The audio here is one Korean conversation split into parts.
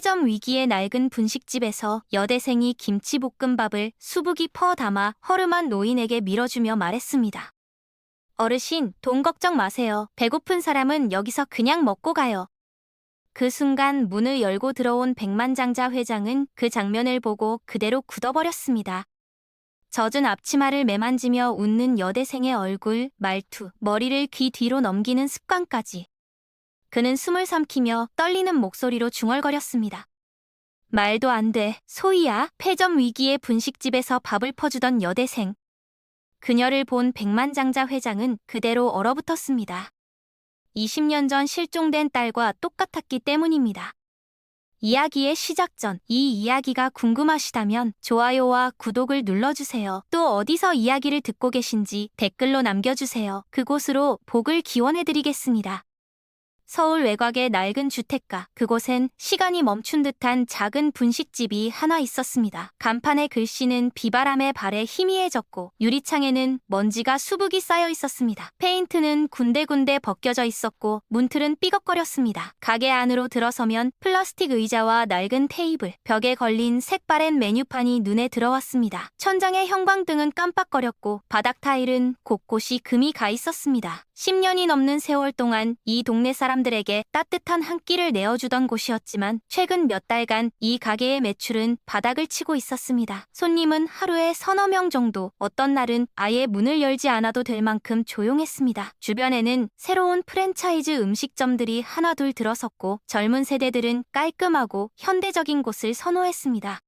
폐점 위기의 낡은 분식집에서 여대생이 김치볶음밥을 수북이 퍼 담아 허름한 노인에게 밀어주며 말했습니다. 어르신, 돈 걱정 마세요. 배고픈 사람은 여기서 그냥 먹고 가요. 그 순간 문을 열고 들어온 백만장자 회장은 그 장면을 보고 그대로 굳어버렸습니다. 젖은 앞치마를 매만지며 웃는 여대생의 얼굴, 말투, 머리를 귀 뒤로 넘기는 습관까지. 그는 숨을 삼키며 떨리는 목소리로 중얼거렸습니다. 말도 안 돼, 소희야. 폐점 위기의 분식집에서 밥을 퍼주던 여대생. 그녀를 본 백만장자 회장은 그대로 얼어붙었습니다. 20년 전 실종된 딸과 똑같았기 때문입니다. 이야기의 시작 전 이 이야기가 궁금하시다면 좋아요와 구독을 눌러주세요. 또 어디서 이야기를 듣고 계신지 댓글로 남겨주세요. 그곳으로 복을 기원해드리겠습니다. 서울 외곽의 낡은 주택가, 그곳엔 시간이 멈춘 듯한 작은 분식집이 하나 있었습니다. 간판의 글씨는 비바람에 발에 희미해졌고 유리창에는 먼지가 수북이 쌓여 있었습니다. 페인트는 군데군데 벗겨져 있었고 문틀은 삐걱거렸습니다. 가게 안으로 들어서면 플라스틱 의자와 낡은 테이블, 벽에 걸린 색바랜 메뉴판이 눈에 들어왔습니다. 천장의 형광등은 깜빡거렸고 바닥 타일은 곳곳이 금이 가 있었습니다. 10년이 넘는 세월 동안 이 동네 사람들에게 따뜻한 한 끼를 내어주던 곳이었지만 최근 몇 달간 이 가게의 매출은 바닥을 치고 있었습니다. 손님은 하루에 서너 명 정도, 어떤 날은 아예 문을 열지 않아도 될 만큼 조용했습니다. 주변에는 새로운 프랜차이즈 음식점들이 하나둘 들어섰고 젊은 세대들은 깔끔하고 현대적인 곳을 선호했습니다.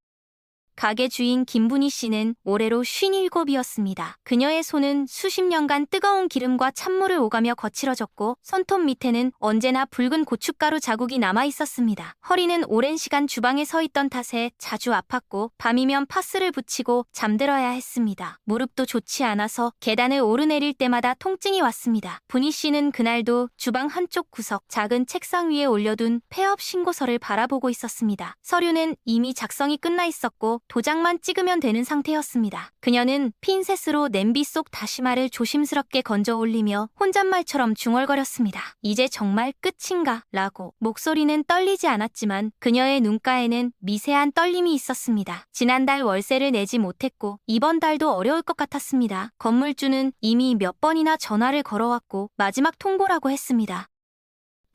가게 주인 김분희 씨는 올해로 57이었습니다. 그녀의 손은 수십 년간 뜨거운 기름과 찬물을 오가며 거칠어졌고 손톱 밑에는 언제나 붉은 고춧가루 자국이 남아 있었습니다. 허리는 오랜 시간 주방에 서 있던 탓에 자주 아팠고 밤이면 파스를 붙이고 잠들어야 했습니다. 무릎도 좋지 않아서 계단을 오르내릴 때마다 통증이 왔습니다. 분희 씨는 그날도 주방 한쪽 구석 작은 책상 위에 올려둔 폐업 신고서를 바라보고 있었습니다. 서류는 이미 작성이 끝나 있었고 도장만 찍으면 되는 상태였습니다. 그녀는 핀셋으로 냄비 속 다시마를 조심스럽게 건져 올리며 혼잣말처럼 중얼거렸습니다. 이제 정말 끝인가? 라고. 목소리는 떨리지 않았지만 그녀의 눈가에는 미세한 떨림이 있었습니다. 지난달 월세를 내지 못했고 이번 달도 어려울 것 같았습니다. 건물주는 이미 몇 번이나 전화를 걸어왔고 마지막 통보라고 했습니다.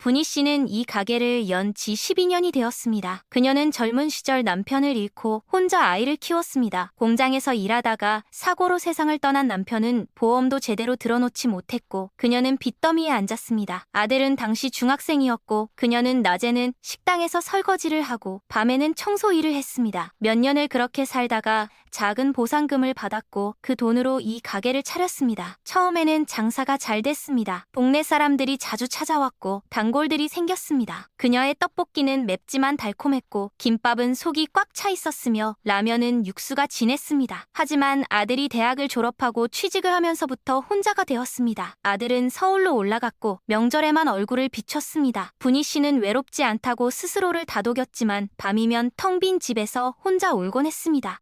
분희 씨는 이 가게를 연 지 12년이 되었습니다. 그녀는 젊은 시절 남편을 잃고 혼자 아이를 키웠습니다. 공장에서 일하다가 사고로 세상을 떠난 남편은 보험도 제대로 들어놓지 못했고 그녀는 빚더미에 앉았습니다. 아들은 당시 중학생이었고 그녀는 낮에는 식당에서 설거지를 하고 밤에는 청소 일을 했습니다. 몇 년을 그렇게 살다가 작은 보상금을 받았고 그 돈으로 이 가게를 차렸습니다. 처음에는 장사가 잘 됐습니다. 동네 사람들이 자주 찾아왔고 단골들이 생겼습니다. 그녀의 떡볶이는 맵지만 달콤했고 김밥은 속이 꽉 차 있었으며 라면은 육수가 진했습니다. 하지만 아들이 대학을 졸업하고 취직을 하면서부터 혼자가 되었습니다. 아들은 서울로 올라갔고 명절에만 얼굴을 비췄습니다. 분희 씨는 외롭지 않다고 스스로를 다독였지만 밤이면 텅 빈 집에서 혼자 울곤 했습니다.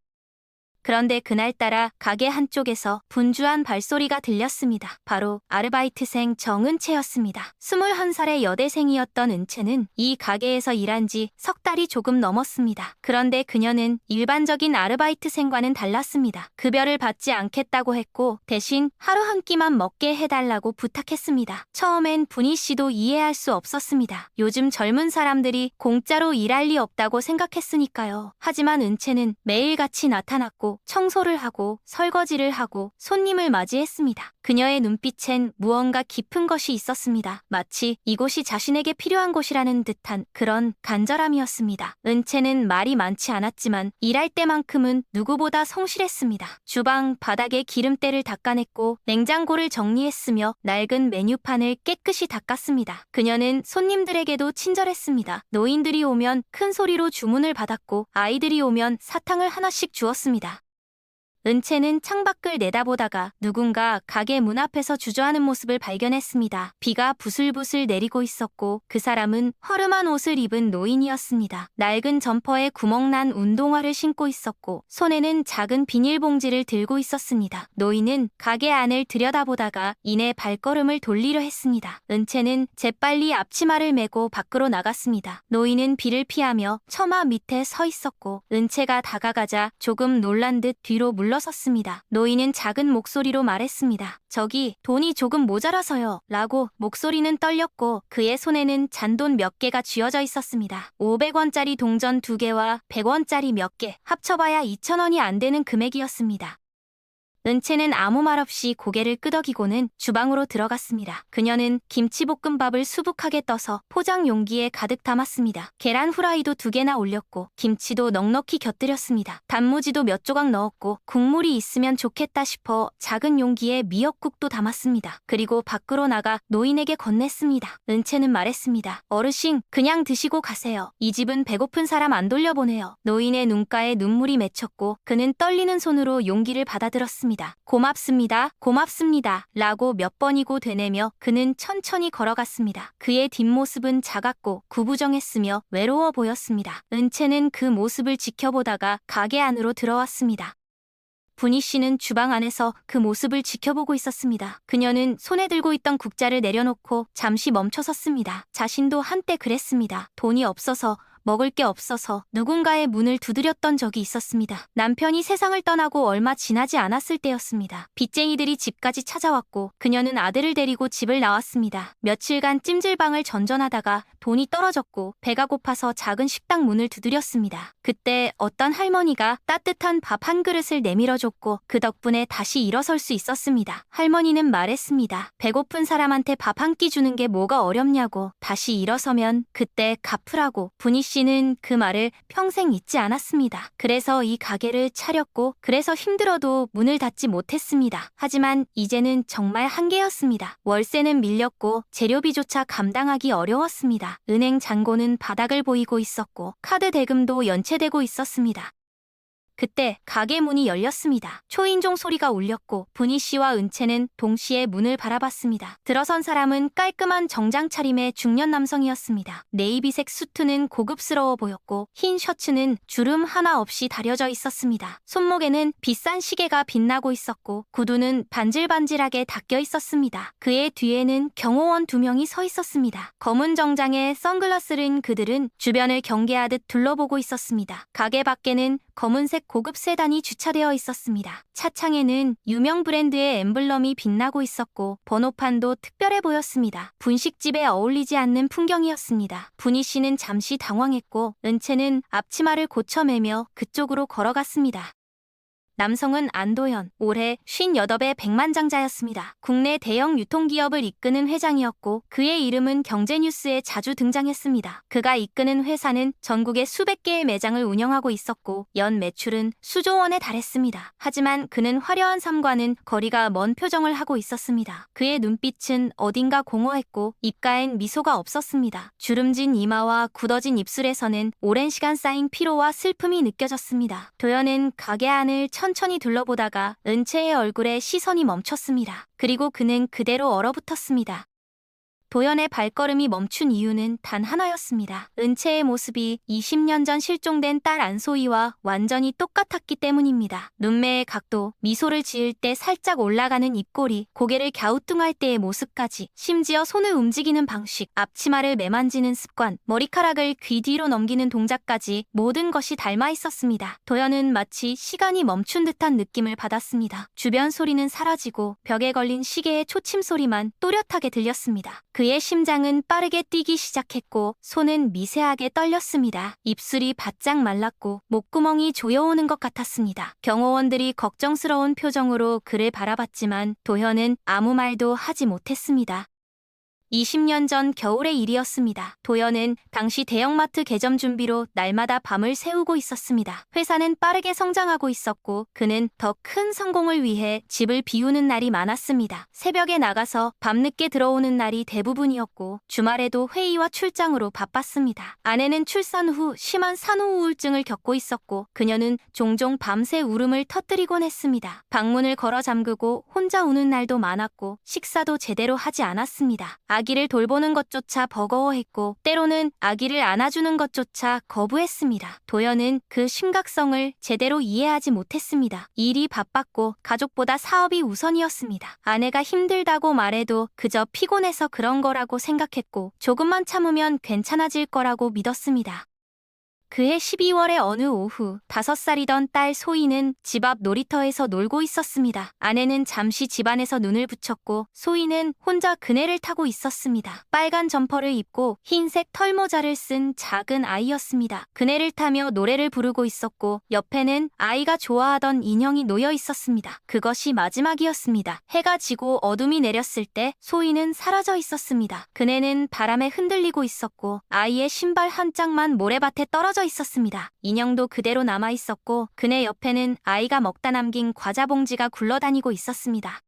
그런데 그날따라 가게 한쪽에서 분주한 발소리가 들렸습니다. 바로 아르바이트생 정은채였습니다. 21살의 여대생이었던 은채는 이 가게에서 일한 지 석 달이 조금 넘었습니다. 그런데 그녀는 일반적인 아르바이트생과는 달랐습니다. 급여를 받지 않겠다고 했고 대신 하루 한 끼만 먹게 해달라고 부탁했습니다. 처음엔 분희 씨도 이해할 수 없었습니다. 요즘 젊은 사람들이 공짜로 일할 리 없다고 생각했으니까요. 하지만 은채는 매일같이 나타났고 청소를 하고 설거지를 하고 손님을 맞이했습니다. 그녀의 눈빛엔 무언가 깊은 것이 있었습니다. 마치 이곳이 자신에게 필요한 곳이라는 듯한 그런 간절함이었습니다. 은채는 말이 많지 않았지만 일할 때만큼은 누구보다 성실했습니다. 주방 바닥에 기름때를 닦아냈고 냉장고를 정리했으며 낡은 메뉴판을 깨끗이 닦았습니다. 그녀는 손님들에게도 친절했습니다. 노인들이 오면 큰 소리로 주문을 받았고 아이들이 오면 사탕을 하나씩 주었습니다. 은채는 창밖을 내다보다가 누군가 가게 문 앞에서 주저하는 모습을 발견했습니다. 비가 부슬부슬 내리고 있었고 그 사람은 허름한 옷을 입은 노인이었습니다. 낡은 점퍼에 구멍난 운동화를 신고 있었고 손에는 작은 비닐봉지를 들고 있었습니다. 노인은 가게 안을 들여다보다가 이내 발걸음을 돌리려 했습니다. 은채는 재빨리 앞치마를 메고 밖으로 나갔습니다. 노인은 비를 피하며 처마 밑에 서 있었고 은채가 다가가자 조금 놀란 듯 뒤로 물러섰습니다. 노인은 작은 목소리로 말했습니다. 저기 돈이 조금 모자라서요. 라고. 목소리는 떨렸고 그의 손에는 잔돈 몇 개가 쥐어져 있었습니다. 500원짜리 동전 2개와 100원짜리 몇 개, 합쳐봐야 2,000원이 안 되는 금액이었습니다. 은채는 아무 말 없이 고개를 끄덕이고는 주방으로 들어갔습니다. 그녀는 김치볶음밥을 수북하게 떠서 포장 용기에 가득 담았습니다. 계란 후라이도 2개나 올렸고 김치도 넉넉히 곁들였습니다. 단무지도 몇 조각 넣었고 국물이 있으면 좋겠다 싶어 작은 용기에 미역국도 담았습니다. 그리고 밖으로 나가 노인에게 건넸습니다. 은채는 말했습니다. 어르신, 그냥 드시고 가세요. 이 집은 배고픈 사람 안 돌려보내요. 노인의 눈가에 눈물이 맺혔고 그는 떨리는 손으로 용기를 받아들었습니다. 고맙습니다. 고맙습니다. 라고 몇 번이고 되뇌며 그는 천천히 걸어갔습니다. 그의 뒷모습은 작았고 구부정했으며 외로워 보였습니다. 은채는 그 모습을 지켜보다가 가게 안으로 들어왔습니다. 분희 씨는 주방 안에서 그 모습을 지켜보고 있었습니다. 그녀는 손에 들고 있던 국자를 내려놓고 잠시 멈춰섰습니다. 자신도 한때 그랬습니다. 돈이 없어서 먹을 게 없어서 누군가의 문을 두드렸던 적이 있었습니다. 남편이 세상을 떠나고 얼마 지나지 않았을 때였습니다. 빚쟁이들이 집까지 찾아왔고 그녀는 아들을 데리고 집을 나왔습니다. 며칠간 찜질방을 전전하다가 돈이 떨어졌고 배가 고파서 작은 식당 문을 두드렸습니다. 그때 어떤 할머니가 따뜻한 밥 한 그릇을 내밀어줬고 그 덕분에 다시 일어설 수 있었습니다. 할머니는 말했습니다. 배고픈 사람한테 밥 한 끼 주는 게 뭐가 어렵냐고. 다시 일어서면 그때 갚으라고. 분희 씨는 그 말을 평생 잊지 않았습니다. 그래서 이 가게를 차렸고 그래서 힘들어도 문을 닫지 못했습니다. 하지만 이제는 정말 한계였습니다. 월세는 밀렸고 재료비조차 감당하기 어려웠습니다. 은행 잔고는 바닥을 보이고 있었고 카드 대금도 연체되고 있었습니다. 그때 가게 문이 열렸습니다. 초인종 소리가 울렸고 분희 씨와 은채는 동시에 문을 바라봤습니다. 들어선 사람은 깔끔한 정장 차림의 중년 남성이었습니다. 네이비색 수트는 고급스러워 보였고 흰 셔츠는 주름 하나 없이 다려져 있었습니다. 손목에는 비싼 시계가 빛나고 있었고 구두는 반질반질하게 닦여 있었습니다. 그의 뒤에는 경호원 2명이 서 있었습니다. 검은 정장에 선글라스를 낀 그들은 주변을 경계하듯 둘러보고 있었습니다. 가게 밖에는 검은색 고급 세단이 주차되어 있었습니다. 차창에는 유명 브랜드의 엠블럼이 빛나고 있었고 번호판도 특별해 보였습니다. 분식집에 어울리지 않는 풍경이었습니다. 분희 씨는 잠시 당황했고 은채는 앞치마를 고쳐매며 그쪽으로 걸어갔습니다. 남성은 안도현, 올해 58의 백만장자였습니다. 국내 대형 유통기업을 이끄는 회장이었고 그의 이름은 경제뉴스에 자주 등장했습니다. 그가 이끄는 회사는 전국에 수백 개의 매장을 운영하고 있었고 연 매출은 수조 원에 달했습니다. 하지만 그는 화려한 삶과는 거리가 먼 표정을 하고 있었습니다. 그의 눈빛은 어딘가 공허했고 입가엔 미소가 없었습니다. 주름진 이마와 굳어진 입술에서는 오랜 시간 쌓인 피로와 슬픔이 느껴졌습니다. 도연은 가게 안을 천천히 둘러보다가 은채의 얼굴에 시선이 멈췄습니다. 그리고 그는 그대로 얼어붙었습니다. 도연의 발걸음이 멈춘 이유는 단 하나였습니다. 은채의 모습이 20년 전 실종된 딸 안소희와 완전히 똑같았기 때문입니다. 눈매의 각도, 미소를 지을 때 살짝 올라가는 입꼬리, 고개를 갸우뚱할 때의 모습까지, 심지어 손을 움직이는 방식, 앞치마를 매만지는 습관, 머리카락을 귀 뒤로 넘기는 동작까지 모든 것이 닮아 있었습니다. 도연은 마치 시간이 멈춘 듯한 느낌을 받았습니다. 주변 소리는 사라지고 벽에 걸린 시계의 초침 소리만 또렷하게 들렸습니다. 그의 심장은 빠르게 뛰기 시작했고 손은 미세하게 떨렸습니다. 입술이 바짝 말랐고 목구멍이 조여오는 것 같았습니다. 경호원들이 걱정스러운 표정으로 그를 바라봤지만 도현은 아무 말도 하지 못했습니다. 20년 전 겨울의 일이었습니다. 도연은 당시 대형마트 개점 준비로 날마다 밤을 새우고 있었습니다. 회사는 빠르게 성장하고 있었고 그는 더 큰 성공을 위해 집을 비우는 날이 많았습니다. 새벽에 나가서 밤늦게 들어오는 날이 대부분이었고 주말에도 회의와 출장으로 바빴습니다. 아내는 출산 후 심한 산후 우울증을 겪고 있었고 그녀는 종종 밤새 울음을 터뜨리곤 했습니다. 방문을 걸어 잠그고 혼자 우는 날도 많았고 식사도 제대로 하지 않았습니다. 아기를 돌보는 것조차 버거워했고 때로는 아기를 안아주는 것조차 거부했습니다. 도연은 그 심각성을 제대로 이해하지 못했습니다. 일이 바빴고 가족보다 사업이 우선이었습니다. 아내가 힘들다고 말해도 그저 피곤해서 그런 거라고 생각했고 조금만 참으면 괜찮아질 거라고 믿었습니다. 그해 12월의 어느 오후 5살이던 딸 소희는 집 앞 놀이터에서 놀고 있었습니다. 아내는 잠시 집안에서 눈을 붙였고 소희는 혼자 그네를 타고 있었습니다. 빨간 점퍼를 입고 흰색 털모자를 쓴 작은 아이였습니다. 그네를 타며 노래를 부르고 있었고 옆에는 아이가 좋아하던 인형이 놓여 있었습니다. 그것이 마지막이었습니다. 해가 지고 어둠이 내렸을 때 소희는 사라져 있었습니다. 그네는 바람에 흔들리고 있었고 아이의 신발 한 짝만 모래밭에 떨어져 있었습니다. 인형도 그대로 남아 있었고 그네 옆에는 아이가 먹다 남긴 과자 봉지가 굴러다니고 있었습니다.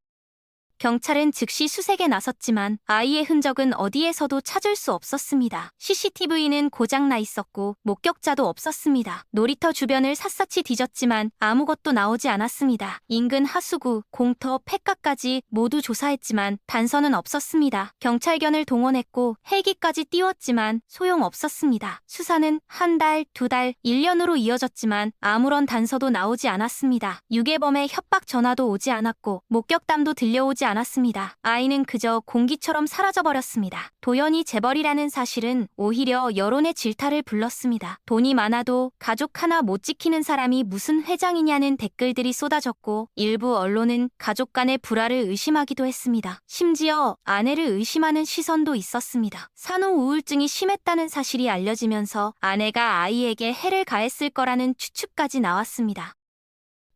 경찰은 즉시 수색에 나섰지만 아이의 흔적은 어디에서도 찾을 수 없었습니다. CCTV는 고장나 있었고 목격자도 없었습니다. 놀이터 주변을 샅샅이 뒤졌지만 아무것도 나오지 않았습니다. 인근 하수구, 공터, 폐가까지 모두 조사했지만 단서는 없었습니다. 경찰견을 동원했고 헬기까지 띄웠지만 소용없었습니다. 수사는 한 달, 2달, 1년으로 이어졌지만 아무런 단서도 나오지 않았습니다. 유괴범의 협박 전화도 오지 않았고 목격담도 들려오지 않았습니다. 아이는 그저 공기처럼 사라져버렸습니다. 도연이 재벌이라는 사실은 오히려 여론의 질타를 불렀습니다. 돈이 많아도 가족 하나 못 지키는 사람이 무슨 회장이냐는 댓글들이 쏟아졌고 일부 언론은 가족 간의 불화를 의심하기도 했습니다. 심지어 아내를 의심하는 시선도 있었습니다. 산후 우울증이 심했다는 사실이 알려지면서 아내가 아이에게 해를 가했을 거라는 추측까지 나왔습니다.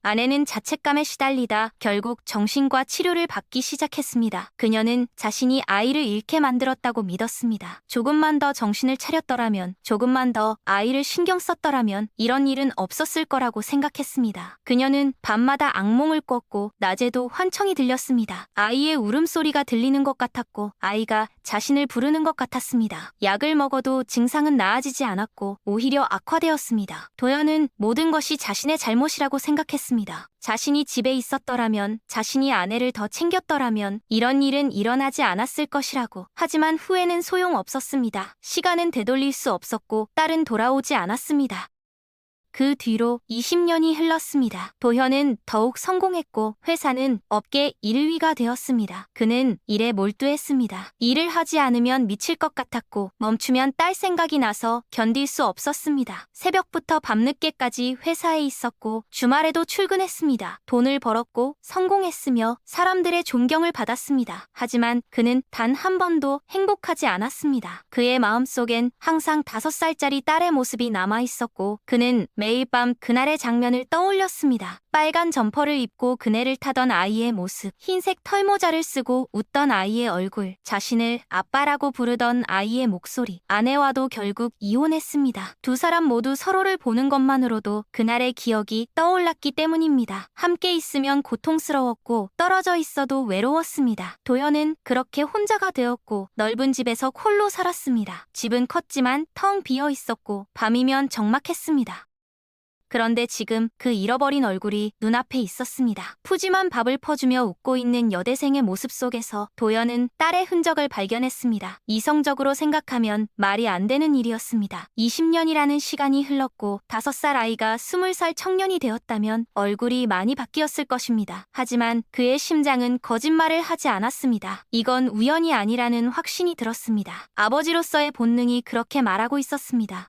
아내는 자책감에 시달리다 결국 정신과 치료를 받기 시작했습니다. 그녀는 자신이 아이를 잃게 만들었다고 믿었습니다. 조금만 더 정신을 차렸더라면, 조금만 더 아이를 신경 썼더라면 이런 일은 없었을 거라고 생각했습니다. 그녀는 밤마다 악몽을 꿨고 낮에도 환청이 들렸습니다. 아이의 울음소리가 들리는 것 같았고 아이가 자신을 부르는 것 같았습니다. 약을 먹어도 증상은 나아지지 않았고 오히려 악화되었습니다. 도연은 모든 것이 자신의 잘못이라고 생각했습니다. 자신이 집에 있었더라면, 자신이 아내를 더 챙겼더라면 이런 일은 일어나지 않았을 것이라고. 하지만 후회는 소용없었습니다. 시간은 되돌릴 수 없었고 딸은 돌아오지 않았습니다. 그 뒤로 20년이 흘렀습니다. 도현은 더욱 성공했고 회사는 업계 1위가 되었습니다. 그는 일에 몰두했습니다. 일을 하지 않으면 미칠 것 같았고 멈추면 딸 생각이 나서 견딜 수 없었습니다. 새벽부터 밤늦게까지 회사에 있었고 주말에도 출근했습니다. 돈을 벌었고 성공했으며 사람들의 존경을 받았습니다. 하지만 그는 단 한 번도 행복하지 않았습니다. 그의 마음속엔 항상 5살짜리 딸의 모습이 남아있었고 그는 매일 밤 그날의 장면을 떠올렸습니다. 빨간 점퍼를 입고 그네를 타던 아이의 모습, 흰색 털모자를 쓰고 웃던 아이의 얼굴, 자신을 아빠라고 부르던 아이의 목소리. 아내와도 결국 이혼했습니다. 두 사람 모두 서로를 보는 것만으로도 그날의 기억이 떠올랐기 때문입니다. 함께 있으면 고통스러웠고 떨어져 있어도 외로웠습니다. 도연은 그렇게 혼자가 되었고 넓은 집에서 홀로 살았습니다. 집은 컸지만 텅 비어 있었고 밤이면 적막했습니다. 그런데 지금 그 잃어버린 얼굴이 눈앞에 있었습니다. 푸짐한 밥을 퍼주며 웃고 있는 여대생의 모습 속에서 도연은 딸의 흔적을 발견했습니다. 이성적으로 생각하면 말이 안 되는 일이었습니다. 20년이라는 시간이 흘렀고 5살 아이가 20살 청년이 되었다면 얼굴이 많이 바뀌었을 것입니다. 하지만 그의 심장은 거짓말을 하지 않았습니다. 이건 우연이 아니라는 확신이 들었습니다. 아버지로서의 본능이 그렇게 말하고 있었습니다.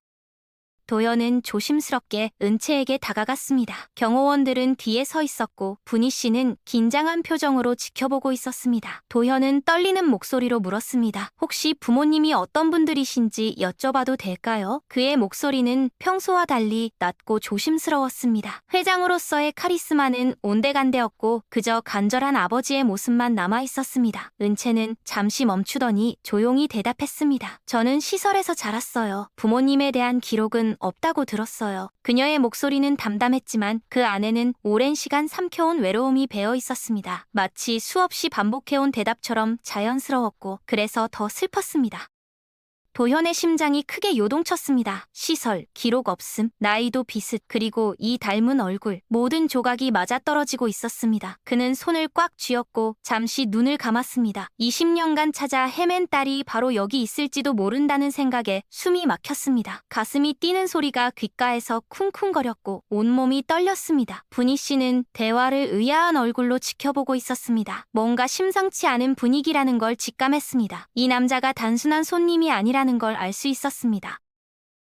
도현은 조심스럽게 은채에게 다가갔습니다. 경호원들은 뒤에 서 있었고 분희 씨는 긴장한 표정으로 지켜보고 있었습니다. 도현은 떨리는 목소리로 물었습니다. 혹시 부모님이 어떤 분들이신지 여쭤봐도 될까요? 그의 목소리는 평소와 달리 낮고 조심스러웠습니다. 회장으로서의 카리스마는 온데간데없고 그저 간절한 아버지의 모습만 남아있었습니다. 은채는 잠시 멈추더니 조용히 대답했습니다. 저는 시설에서 자랐어요. 부모님에 대한 기록은 없다고 들었어요. 그녀의 목소리는 담담했지만 그 안에는 오랜 시간 삼켜온 외로움이 배어 있었습니다. 마치 수없이 반복해온 대답처럼 자연스러웠고 그래서 더 슬펐습니다. 도현의 심장이 크게 요동쳤습니다. 시설, 기록 없음, 나이도 비슷, 그리고 이 닮은 얼굴, 모든 조각이 맞아떨어지고 있었습니다. 그는 손을 꽉 쥐었고 잠시 눈을 감았습니다. 20년간 찾아 헤맨 딸이 바로 여기 있을지도 모른다는 생각에 숨이 막혔습니다. 가슴이 뛰는 소리가 귓가에서 쿵쿵거렸고 온몸이 떨렸습니다. 분희 씨는 대화를 의아한 얼굴로 지켜보고 있었습니다. 뭔가 심상치 않은 분위기라는 걸 직감했습니다. 이 남자가 단순한 손님이 아니라 걸 알 수 있었습니다.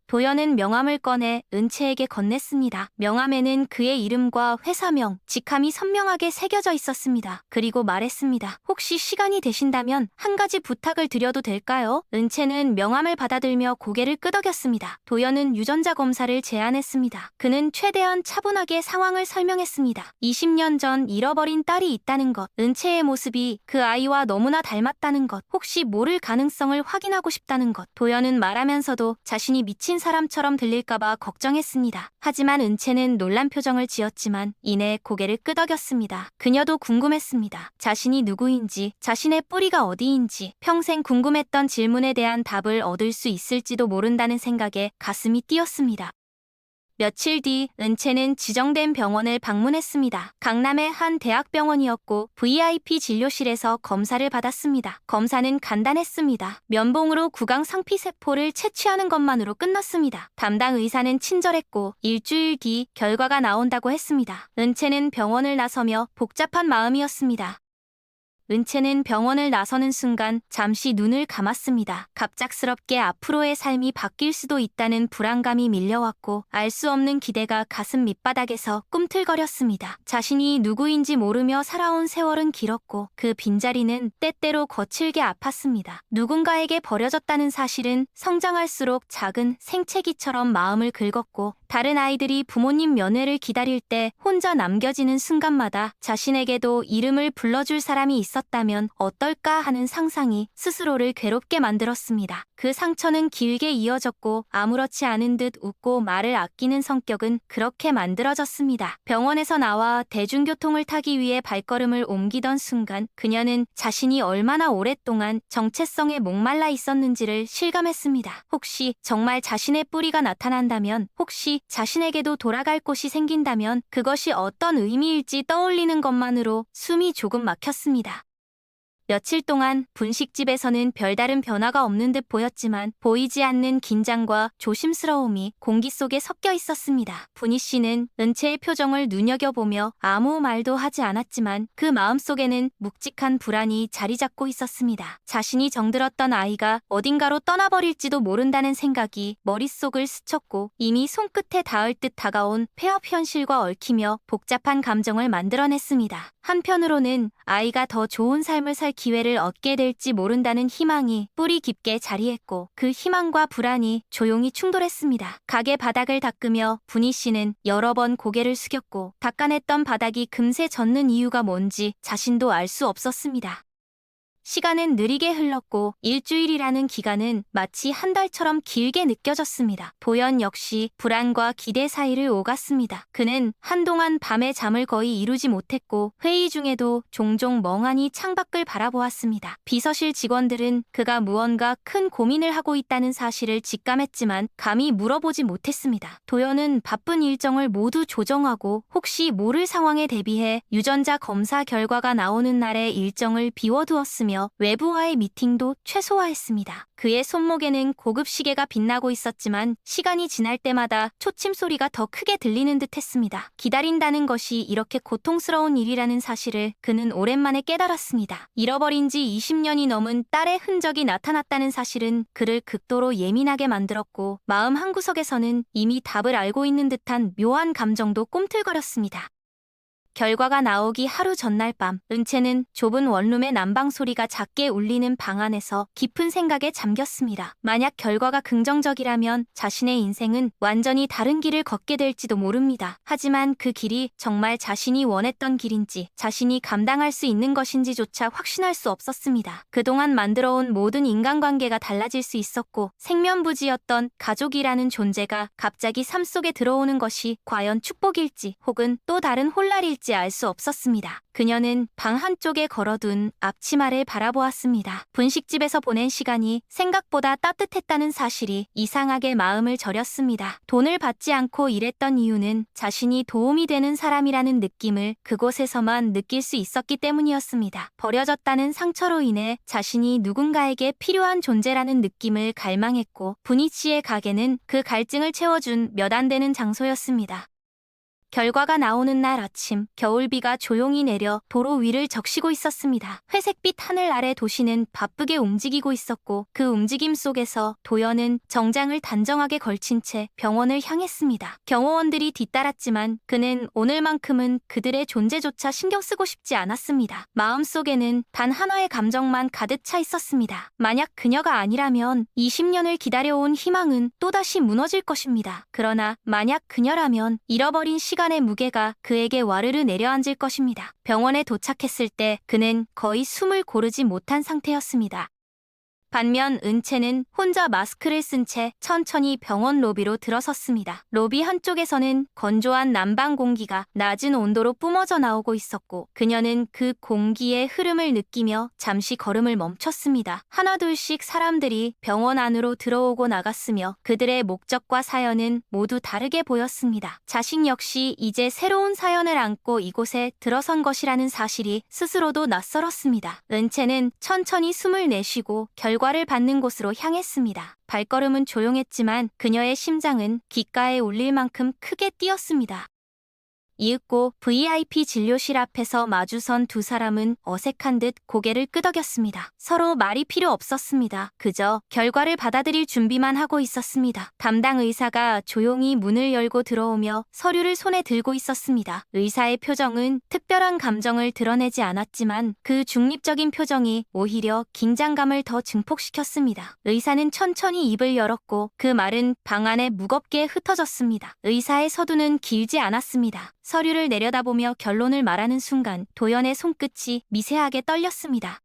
도현은 명함을 꺼내 은채에게 건넸습니다. 명함에는 그의 이름과 회사명, 직함이 선명하게 새겨져 있었습니다. 그리고 말했습니다. 혹시 시간이 되신다면 한 가지 부탁을 드려도 될까요? 은채는 명함을 받아들며 고개를 끄덕였습니다. 도현은 유전자 검사를 제안했습니다. 그는 최대한 차분하게 상황을 설명했습니다. 20년 전 잃어버린 딸이 있다는 것, 은채의 모습이 그 아이와 너무나 닮았다는 것, 혹시 모를 가능성을 확인하고 싶다는 것. 도현은 말하면서도 자신이 미친 사람처럼 들릴까봐 걱정했습니다. 하지만 은채는 놀란 표정을 지었지만 이내 고개를 끄덕였습니다. 그녀도 궁금했습니다. 자신이 누구인지, 자신의 뿌리가 어디인지, 평생 궁금했던 질문에 대한 답을 얻을 수 있을지도 모른다는 생각에 가슴이 뛰었습니다. 며칠 뒤 은채는 지정된 병원을 방문했습니다. 강남의 한 대학병원이었고 VIP 진료실에서 검사를 받았습니다. 검사는 간단했습니다. 면봉으로 구강 상피세포를 채취하는 것만으로 끝났습니다. 담당 의사는 친절했고 일주일 뒤 결과가 나온다고 했습니다. 은채는 병원을 나서며 복잡한 마음이었습니다. 은채는 병원을 나서는 순간 잠시 눈을 감았습니다. 갑작스럽게 앞으로의 삶이 바뀔 수도 있다는 불안감이 밀려왔고 알 수 없는 기대가 가슴 밑바닥에서 꿈틀거렸습니다. 자신이 누구인지 모르며 살아온 세월은 길었고 그 빈자리는 때때로 거칠게 아팠습니다. 누군가에게 버려졌다는 사실은 성장할수록 작은 생채기처럼 마음을 긁었고 다른 아이들이 부모님 면회를 기다릴 때 혼자 남겨지는 순간마다 자신에게도 이름을 불러줄 사람이 있었다면 어떨까 하는 상상이 스스로를 괴롭게 만들었습니다. 그 상처는 길게 이어졌고 아무렇지 않은 듯 웃고 말을 아끼는 성격은 그렇게 만들어졌습니다. 병원에서 나와 대중교통을 타기 위해 발걸음을 옮기던 순간 그녀는 자신이 얼마나 오랫동안 정체성에 목말라 있었는지를 실감했습니다. 혹시 정말 자신의 뿌리가 나타난다면, 혹시 자신에게도 돌아갈 곳이 생긴다면 그것이 어떤 의미일지 떠올리는 것만으로 숨이 조금 막혔습니다. 며칠 동안 분식집에서는 별다른 변화가 없는 듯 보였지만 보이지 않는 긴장과 조심스러움이 공기 속에 섞여 있었습니다. 분희 씨는 은채의 표정을 눈여겨보며 아무 말도 하지 않았지만 그 마음속에는 묵직한 불안이 자리 잡고 있었습니다. 자신이 정들었던 아이가 어딘가로 떠나버릴지도 모른다는 생각이 머릿속을 스쳤고 이미 손끝에 닿을 듯 다가온 폐업 현실과 얽히며 복잡한 감정을 만들어냈습니다. 한편으로는 아이가 더 좋은 삶을 살 기회를 얻게 될지 모른다는 희망이 뿌리 깊게 자리했고 그 희망과 불안이 조용히 충돌했습니다. 가게 바닥을 닦으며 분희 씨는 여러 번 고개를 숙였고 닦아냈던 바닥이 금세 젖는 이유가 뭔지 자신도 알 수 없었습니다. 시간은 느리게 흘렀고 일주일이라는 기간은 마치 한 달처럼 길게 느껴졌습니다. 도연 역시 불안과 기대 사이를 오갔습니다. 그는 한동안 밤에 잠을 거의 이루지 못했고 회의 중에도 종종 멍하니 창밖을 바라보았습니다. 비서실 직원들은 그가 무언가 큰 고민을 하고 있다는 사실을 직감했지만 감히 물어보지 못했습니다. 도연은 바쁜 일정을 모두 조정하고 혹시 모를 상황에 대비해 유전자 검사 결과가 나오는 날의 일정을 비워두었으며 줄이며 외부와의 미팅도 최소화했습니다. 그의 손목에는 고급 시계가 빛나고 있었지만 시간이 지날 때마다 초침 소리가 더 크게 들리는 듯 했습니다. 기다린다는 것이 이렇게 고통스러운 일이라는 사실을 그는 오랜만에 깨달았습니다. 잃어버린 지 20년이 넘은 딸의 흔적이 나타났다는 사실은 그를 극도로 예민하게 만들었고 마음 한구석에서는 이미 답을 알고 있는 듯한 묘한 감정도 꿈틀거렸습니다. 결과가 나오기 하루 전날 밤, 은채는 좁은 원룸의 난방 소리가 작게 울리는 방 안에서 깊은 생각에 잠겼습니다. 만약 결과가 긍정적이라면 자신의 인생은 완전히 다른 길을 걷게 될지도 모릅니다. 하지만 그 길이 정말 자신이 원했던 길인지, 자신이 감당할 수 있는 것인지조차 확신할 수 없었습니다. 그동안 만들어온 모든 인간관계가 달라질 수 있었고 생면부지였던 가족이라는 존재가 갑자기 삶 속에 들어오는 것이 과연 축복일지 혹은 또 다른 혼랄일지 알 수 없었습니다. 그녀는 방 한쪽에 걸어둔 앞치마를 바라보았습니다. 분식집에서 보낸 시간이 생각보다 따뜻했다는 사실이 이상하게 마음을 저렸습니다. 돈을 받지 않고 일했던 이유는 자신이 도움이 되는 사람이라는 느낌을 그곳에서만 느낄 수 있었기 때문이었습니다. 버려졌다는 상처로 인해 자신이 누군가에게 필요한 존재라는 느낌을 갈망했고 분희 씨의 가게는 그 갈증을 채워준 몇 안 되는 장소였습니다. 결과가 나오는 날 아침, 겨울비가 조용히 내려 도로 위를 적시고 있었습니다. 회색빛 하늘 아래 도시는 바쁘게 움직이고 있었고 그 움직임 속에서 도연은 정장을 단정하게 걸친 채 병원을 향했습니다. 경호원들이 뒤따랐지만 그는 오늘만큼은 그들의 존재조차 신경 쓰고 싶지 않았습니다. 마음속에는 단 하나의 감정만 가득 차 있었습니다. 만약 그녀가 아니라면 20년을 기다려온 희망은 또다시 무너질 것입니다. 그러나 만약 그녀라면 잃어버린 시간의 무게가 그에게 와르르 내려앉을 것입니다. 병원에 도착했을 때 그는 거의 숨을 고르지 못한 상태였습니다. 반면 은채는 혼자 마스크를 쓴 채 천천히 병원 로비로 들어섰습니다. 로비 한쪽에서는 건조한 난방 공기가 낮은 온도로 뿜어져 나오고 있었고 그녀는 그 공기의 흐름을 느끼며 잠시 걸음을 멈췄습니다. 하나둘씩 사람들이 병원 안으로 들어오고 나갔으며 그들의 목적과 사연은 모두 다르게 보였습니다. 자신 역시 이제 새로운 사연을 안고 이곳에 들어선 것이라는 사실이 스스로도 낯설었습니다. 은채는 천천히 숨을 내쉬고 결과를 받는 곳으로 향했습니다. 발걸음은 조용했지만 그녀의 심장은 귓가에 울릴 만큼 크게 뛰었습니다. 이윽고 VIP 진료실 앞에서 마주선 두 사람은 어색한 듯 고개를 끄덕였습니다. 서로 말이 필요 없었습니다. 그저 결과를 받아들일 준비만 하고 있었습니다. 담당 의사가 조용히 문을 열고 들어오며 서류를 손에 들고 있었습니다. 의사의 표정은 특별한 감정을 드러내지 않았지만 그 중립적인 표정이 오히려 긴장감을 더 증폭시켰습니다. 의사는 천천히 입을 열었고 그 말은 방 안에 무겁게 흩어졌습니다. 의사의 서두는 길지 않았습니다. 서류를 내려다보며 결론을 말하는 순간 도연의 손끝이 미세하게 떨렸습니다.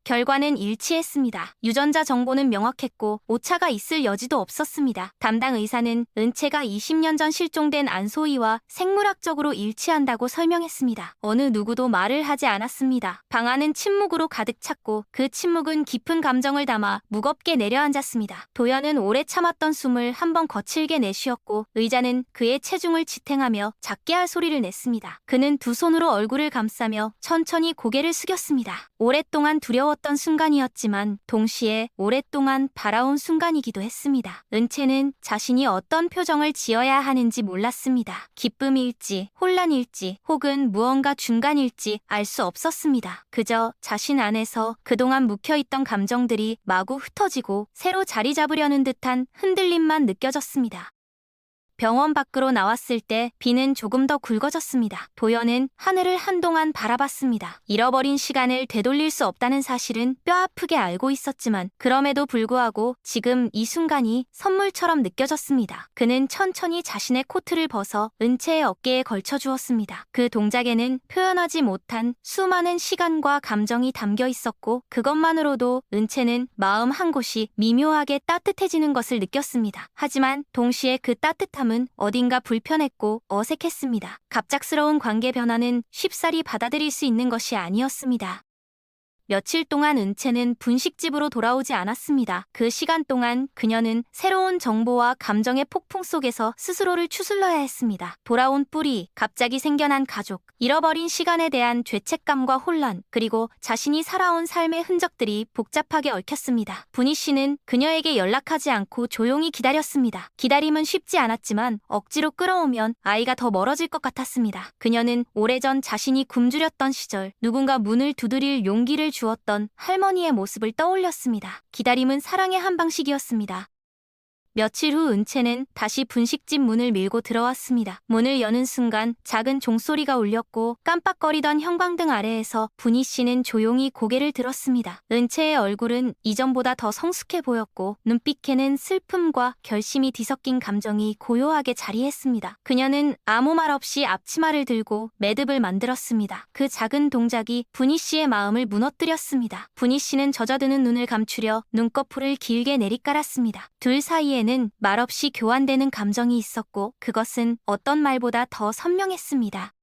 결과는 일치했습니다. 유전자 정보는 명확했고 오차가 있을 여지도 없었습니다. 담당 의사는 은채가 20년 전 실종된 안소희와 생물학적으로 일치한다고 설명했습니다. 어느 누구도 말을 하지 않았습니다. 방 안은 침묵으로 가득 찼고 그 침묵은 깊은 감정을 담아 무겁게 내려앉았습니다. 도연은 오래 참았던 숨을 한번 거칠게 내쉬었고 의자는 그의 체중을 지탱하며 작게 할 소리를 냈습니다. 그는 두 손으로 얼굴을 감싸며 천천히 고개를 숙였습니다. 오랫동안 두려웠던 순간이었지만 동시에 오랫동안 바라온 순간이기도 했습니다. 은채는 자신이 어떤 표정을 지어야 하는지 몰랐습니다. 기쁨일지, 혼란일지, 혹은 무언가 중간일지 알 수 없었습니다. 그저 자신 안에서 그동안 묵혀있던 감정들이 마구 흩어지고 새로 자리 잡으려는 듯한 흔들림만 느껴졌습니다. 병원 밖으로 나왔을 때 비는 조금 더 굵어졌습니다. 도연은 하늘을 한동안 바라봤습니다. 잃어버린 시간을 되돌릴 수 없다는 사실은 뼈아프게 알고 있었지만 그럼에도 불구하고 지금 이 순간이 선물처럼 느껴졌습니다. 그는 천천히 자신의 코트를 벗어 은채의 어깨에 걸쳐주었습니다. 그 동작에는 표현하지 못한 수많은 시간과 감정이 담겨 있었고 그것만으로도 은채는 마음 한 곳이 미묘하게 따뜻해지는 것을 느꼈습니다. 하지만 동시에 그 따뜻함 은 어딘가 불편했고 어색했습니다. 갑작스러운 관계 변화는 쉽사리 받아들일 수 있는 것이 아니었습니다. 며칠 동안 은채는 분식집으로 돌아오지 않았습니다. 그 시간 동안 그녀는 새로운 정보와 감정의 폭풍 속에서 스스로를 추슬러야 했습니다. 돌아온 뿌리, 갑자기 생겨난 가족, 잃어버린 시간에 대한 죄책감과 혼란, 그리고 자신이 살아온 삶의 흔적들이 복잡하게 얽혔습니다. 분희 씨는 그녀에게 연락하지 않고 조용히 기다렸습니다. 기다림은 쉽지 않았지만 억지로 끌어오면 아이가 더 멀어질 것 같았습니다. 그녀는 오래전 자신이 굶주렸던 시절, 누군가 문을 두드릴 용기를 주었던 할머니의 모습을 떠올렸습니다. 기다림은 사랑의 한 방식이었습니다. 며칠 후 은채는 다시 분식집 문을 밀고 들어왔습니다. 문을 여는 순간 작은 종소리가 울렸고 깜빡거리던 형광등 아래에서 분희 씨는 조용히 고개를 들었습니다. 은채의 얼굴은 이전보다 더 성숙해 보였고 눈빛에는 슬픔과 결심이 뒤섞인 감정이 고요하게 자리했습니다. 그녀는 아무 말 없이 앞치마를 들고 매듭을 만들었습니다. 그 작은 동작이 분희 씨의 마음을 무너뜨렸습니다. 분희 씨는 젖어드는 눈을 감추려 눈꺼풀을 길게 내리깔았습니다. 둘 사이에는 말없이 교환되는 감정이 있었고 그것은 어떤 말보다 더 선명했습니다.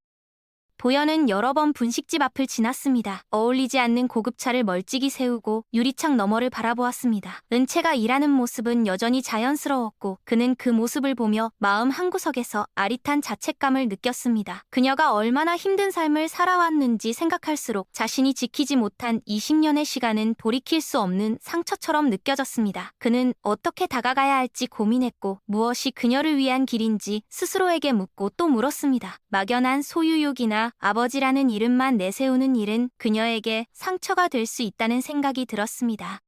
도연은 여러 번 분식집 앞을 지났습니다. 어울리지 않는 고급차를 멀찍이 세우고 유리창 너머를 바라보았습니다. 은채가 일하는 모습은 여전히 자연스러웠고 그는 그 모습을 보며 마음 한구석에서 아릿한 자책감을 느꼈습니다. 그녀가 얼마나 힘든 삶을 살아왔는지 생각할수록 자신이 지키지 못한 20년의 시간은 돌이킬 수 없는 상처처럼 느껴졌습니다. 그는 어떻게 다가가야 할지 고민했고 무엇이 그녀를 위한 길인지 스스로에게 묻고 또 물었습니다. 막연한 소유욕이나 아버지라는 이름만 내세우는 일은 그녀에게 상처가 될 수 있다는 생각이 들었습니다.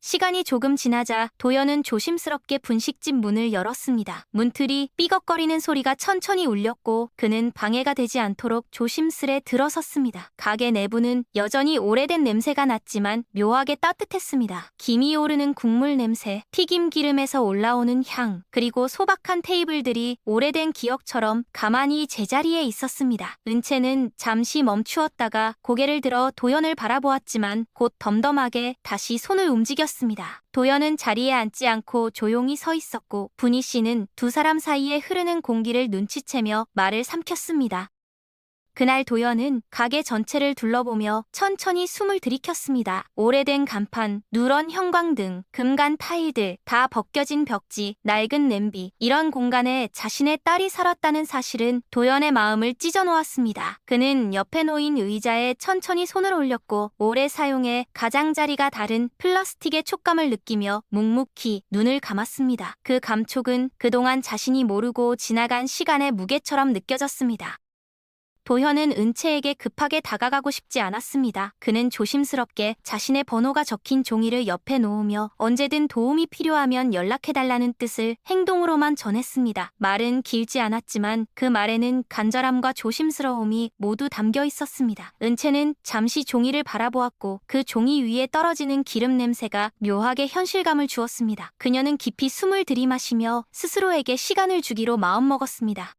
시간이 조금 지나자 도연은 조심스럽게 분식집 문을 열었습니다. 문틀이 삐걱거리는 소리가 천천히 울렸고 그는 방해가 되지 않도록 조심스레 들어섰습니다. 가게 내부는 여전히 오래된 냄새가 났지만 묘하게 따뜻했습니다. 김이 오르는 국물 냄새, 튀김 기름에서 올라오는 향, 그리고 소박한 테이블들이 오래된 기억처럼 가만히 제자리에 있었습니다. 은채는 잠시 멈추었다가 고개를 들어 도연을 바라보았지만 곧 덤덤하게 다시 손을 움직였습니다. 도연은 자리에 앉지 않고 조용히 서 있었고 분희 씨는 두 사람 사이에 흐르는 공기를 눈치채며 말을 삼켰습니다. 그날 도연은 가게 전체를 둘러보며 천천히 숨을 들이켰습니다. 오래된 간판, 누런 형광등, 금간 타일들, 다 벗겨진 벽지, 낡은 냄비, 이런 공간에 자신의 딸이 살았다는 사실은 도연의 마음을 찢어놓았습니다. 그는 옆에 놓인 의자에 천천히 손을 올렸고 오래 사용해 가장자리가 다른 플라스틱의 촉감을 느끼며 묵묵히 눈을 감았습니다. 그 감촉은 그동안 자신이 모르고 지나간 시간의 무게처럼 느껴졌습니다. 도현은 은채에게 급하게 다가가고 싶지 않았습니다. 그는 조심스럽게 자신의 번호가 적힌 종이를 옆에 놓으며 언제든 도움이 필요하면 연락해달라는 뜻을 행동으로만 전했습니다. 말은 길지 않았지만 그 말에는 간절함과 조심스러움이 모두 담겨 있었습니다. 은채는 잠시 종이를 바라보았고 그 종이 위에 떨어지는 기름 냄새가 묘하게 현실감을 주었습니다. 그녀는 깊이 숨을 들이마시며 스스로에게 시간을 주기로 마음먹었습니다.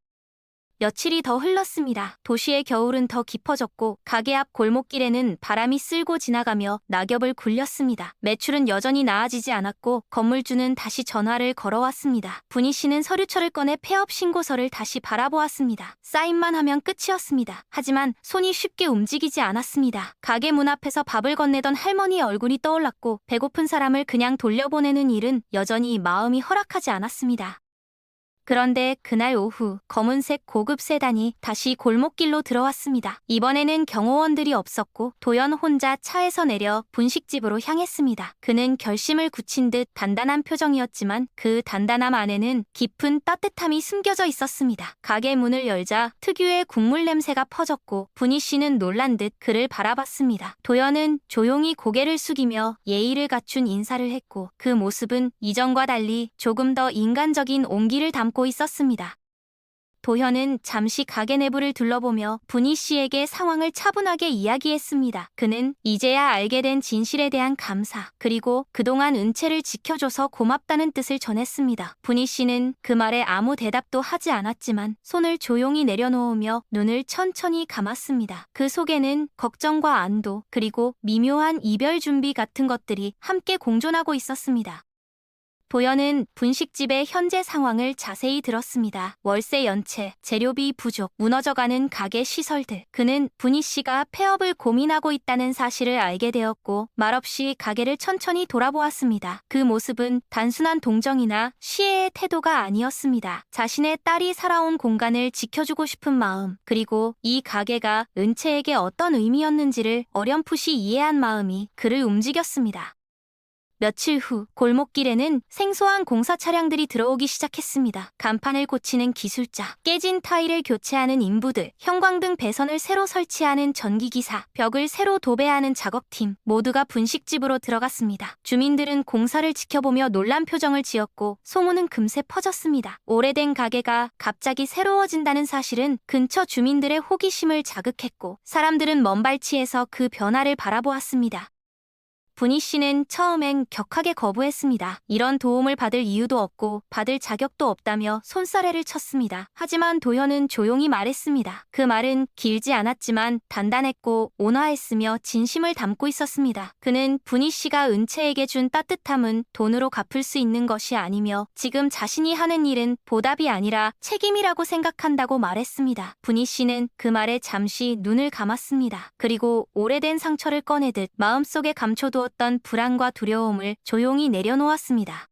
며칠이 더 흘렀습니다. 도시의 겨울은 더 깊어졌고 가게 앞 골목길에는 바람이 쓸고 지나가며 낙엽을 굴렸습니다. 매출은 여전히 나아지지 않았고 건물주는 다시 전화를 걸어왔습니다. 분희 씨는 서류철을 꺼내 폐업 신고서를 다시 바라보았습니다. 사인만 하면 끝이었습니다. 하지만 손이 쉽게 움직이지 않았습니다. 가게 문 앞에서 밥을 건네던 할머니의 얼굴이 떠올랐고 배고픈 사람을 그냥 돌려보내는 일은 여전히 마음이 허락하지 않았습니다. 그런데 그날 오후 검은색 고급 세단이 다시 골목길로 들어왔습니다. 이번에는 경호원들이 없었고 도연 혼자 차에서 내려 분식집으로 향했습니다. 그는 결심을 굳힌 듯 단단한 표정이었지만 그 단단함 안에는 깊은 따뜻함이 숨겨져 있었습니다. 가게 문을 열자 특유의 국물 냄새가 퍼졌고 분희 씨는 놀란 듯 그를 바라봤습니다. 도연은 조용히 고개를 숙이며 예의를 갖춘 인사를 했고 그 모습은 이전과 달리 조금 더 인간적인 온기를 담고 있었습니다. 도현은 잠시 가게 내부를 둘러보며 분희 씨에게 상황을 차분하게 이야기했습니다. 그는 이제야 알게 된 진실에 대한 감사, 그리고 그동안 은채를 지켜줘서 고맙다는 뜻을 전했습니다. 분희 씨는 그 말에 아무 대답도 하지 않았지만 손을 조용히 내려놓으며 눈을 천천히 감았습니다. 그 속에는 걱정과 안도, 그리고 미묘한 이별 준비 같은 것들이 함께 공존하고 있었습니다. 도연은 분식집의 현재 상황을 자세히 들었습니다. 월세 연체, 재료비 부족, 무너져가는 가게 시설들. 그는 분희 씨가 폐업을 고민하고 있다는 사실을 알게 되었고 말없이 가게를 천천히 돌아보았습니다. 그 모습은 단순한 동정이나 시혜의 태도가 아니었습니다. 자신의 딸이 살아온 공간을 지켜주고 싶은 마음, 그리고 이 가게가 은채에게 어떤 의미였는지를 어렴풋이 이해한 마음이 그를 움직였습니다. 며칠 후 골목길에는 생소한 공사 차량들이 들어오기 시작했습니다. 간판을 고치는 기술자, 깨진 타일을 교체하는 인부들, 형광등 배선을 새로 설치하는 전기기사, 벽을 새로 도배하는 작업팀 모두가 분식집으로 들어갔습니다. 주민들은 공사를 지켜보며 놀란 표정을 지었고 소문은 금세 퍼졌습니다. 오래된 가게가 갑자기 새로워진다는 사실은 근처 주민들의 호기심을 자극했고 사람들은 먼발치에서 그 변화를 바라보았습니다. 분희 씨는 처음엔 격하게 거부했습니다. 이런 도움을 받을 이유도 없고 받을 자격도 없다며 손사래를 쳤습니다. 하지만 도현은 조용히 말했습니다. 그 말은 길지 않았지만 단단했고 온화했으며 진심을 담고 있었습니다. 그는 분희 씨가 은채에게 준 따뜻함은 돈으로 갚을 수 있는 것이 아니며 지금 자신이 하는 일은 보답이 아니라 책임이라고 생각한다고 말했습니다. 분희 씨는 그 말에 잠시 눈을 감았습니다. 그리고 오래된 상처를 꺼내듯 마음속에 감춰두었던 불안과 두려움을 조용히 내려놓았습니다.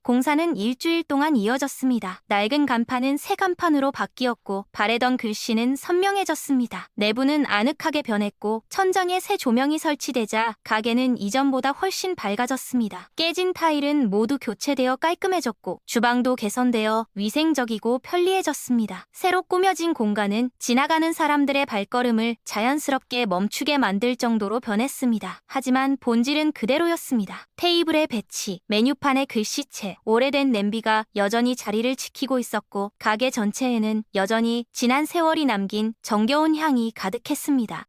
공사는 일주일 동안 이어졌습니다. 낡은 간판은 새 간판으로 바뀌었고 바래던 글씨는 선명해졌습니다. 내부는 아늑하게 변했고 천장에 새 조명이 설치되자 가게는 이전보다 훨씬 밝아졌습니다. 깨진 타일은 모두 교체되어 깔끔해졌고 주방도 개선되어 위생적이고 편리해졌습니다. 새로 꾸며진 공간은 지나가는 사람들의 발걸음을 자연스럽게 멈추게 만들 정도로 변했습니다. 하지만 본질은 그대로였습니다. 테이블의 배치, 메뉴판의 글씨체, 오래된 냄비가 여전히 자리를 지키고 있었고 가게 전체에는 여전히 지난 세월이 남긴 정겨운 향이 가득했습니다.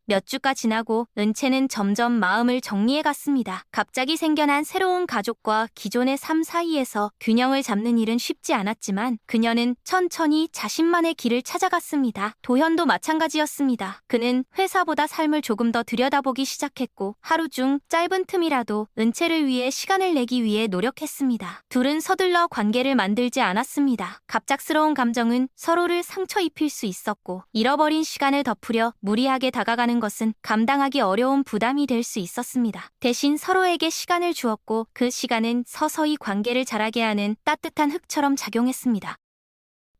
몇 주가 지나고 은채는 점점 마음을 정리해갔습니다. 갑자기 생겨난 새로운 가족과 기존의 삶 사이에서 균형을 잡는 일은 쉽지 않았지만 그녀는 천천히 자신만의 길을 찾아갔습니다. 도현도 마찬가지였습니다. 그는 회사보다 삶을 조금 더 들여다보기 시작했고 하루 중 짧은 틈이라도 은채를 위해 시간을 내기 위해 노력했습니다. 둘은 서둘러 관계를 만들지 않았습니다. 갑작스러운 감정은 서로를 상처 입힐 수 있었고 잃어버린 시간을 덮으려 무리하게 다가가는 것은 감당하기 어려운 부담이 될 수 있었습니다. 대신 서로에게 시간을 주었고 그 시간은 서서히 관계를 자라게 하는 따뜻한 흙처럼 작용했습니다.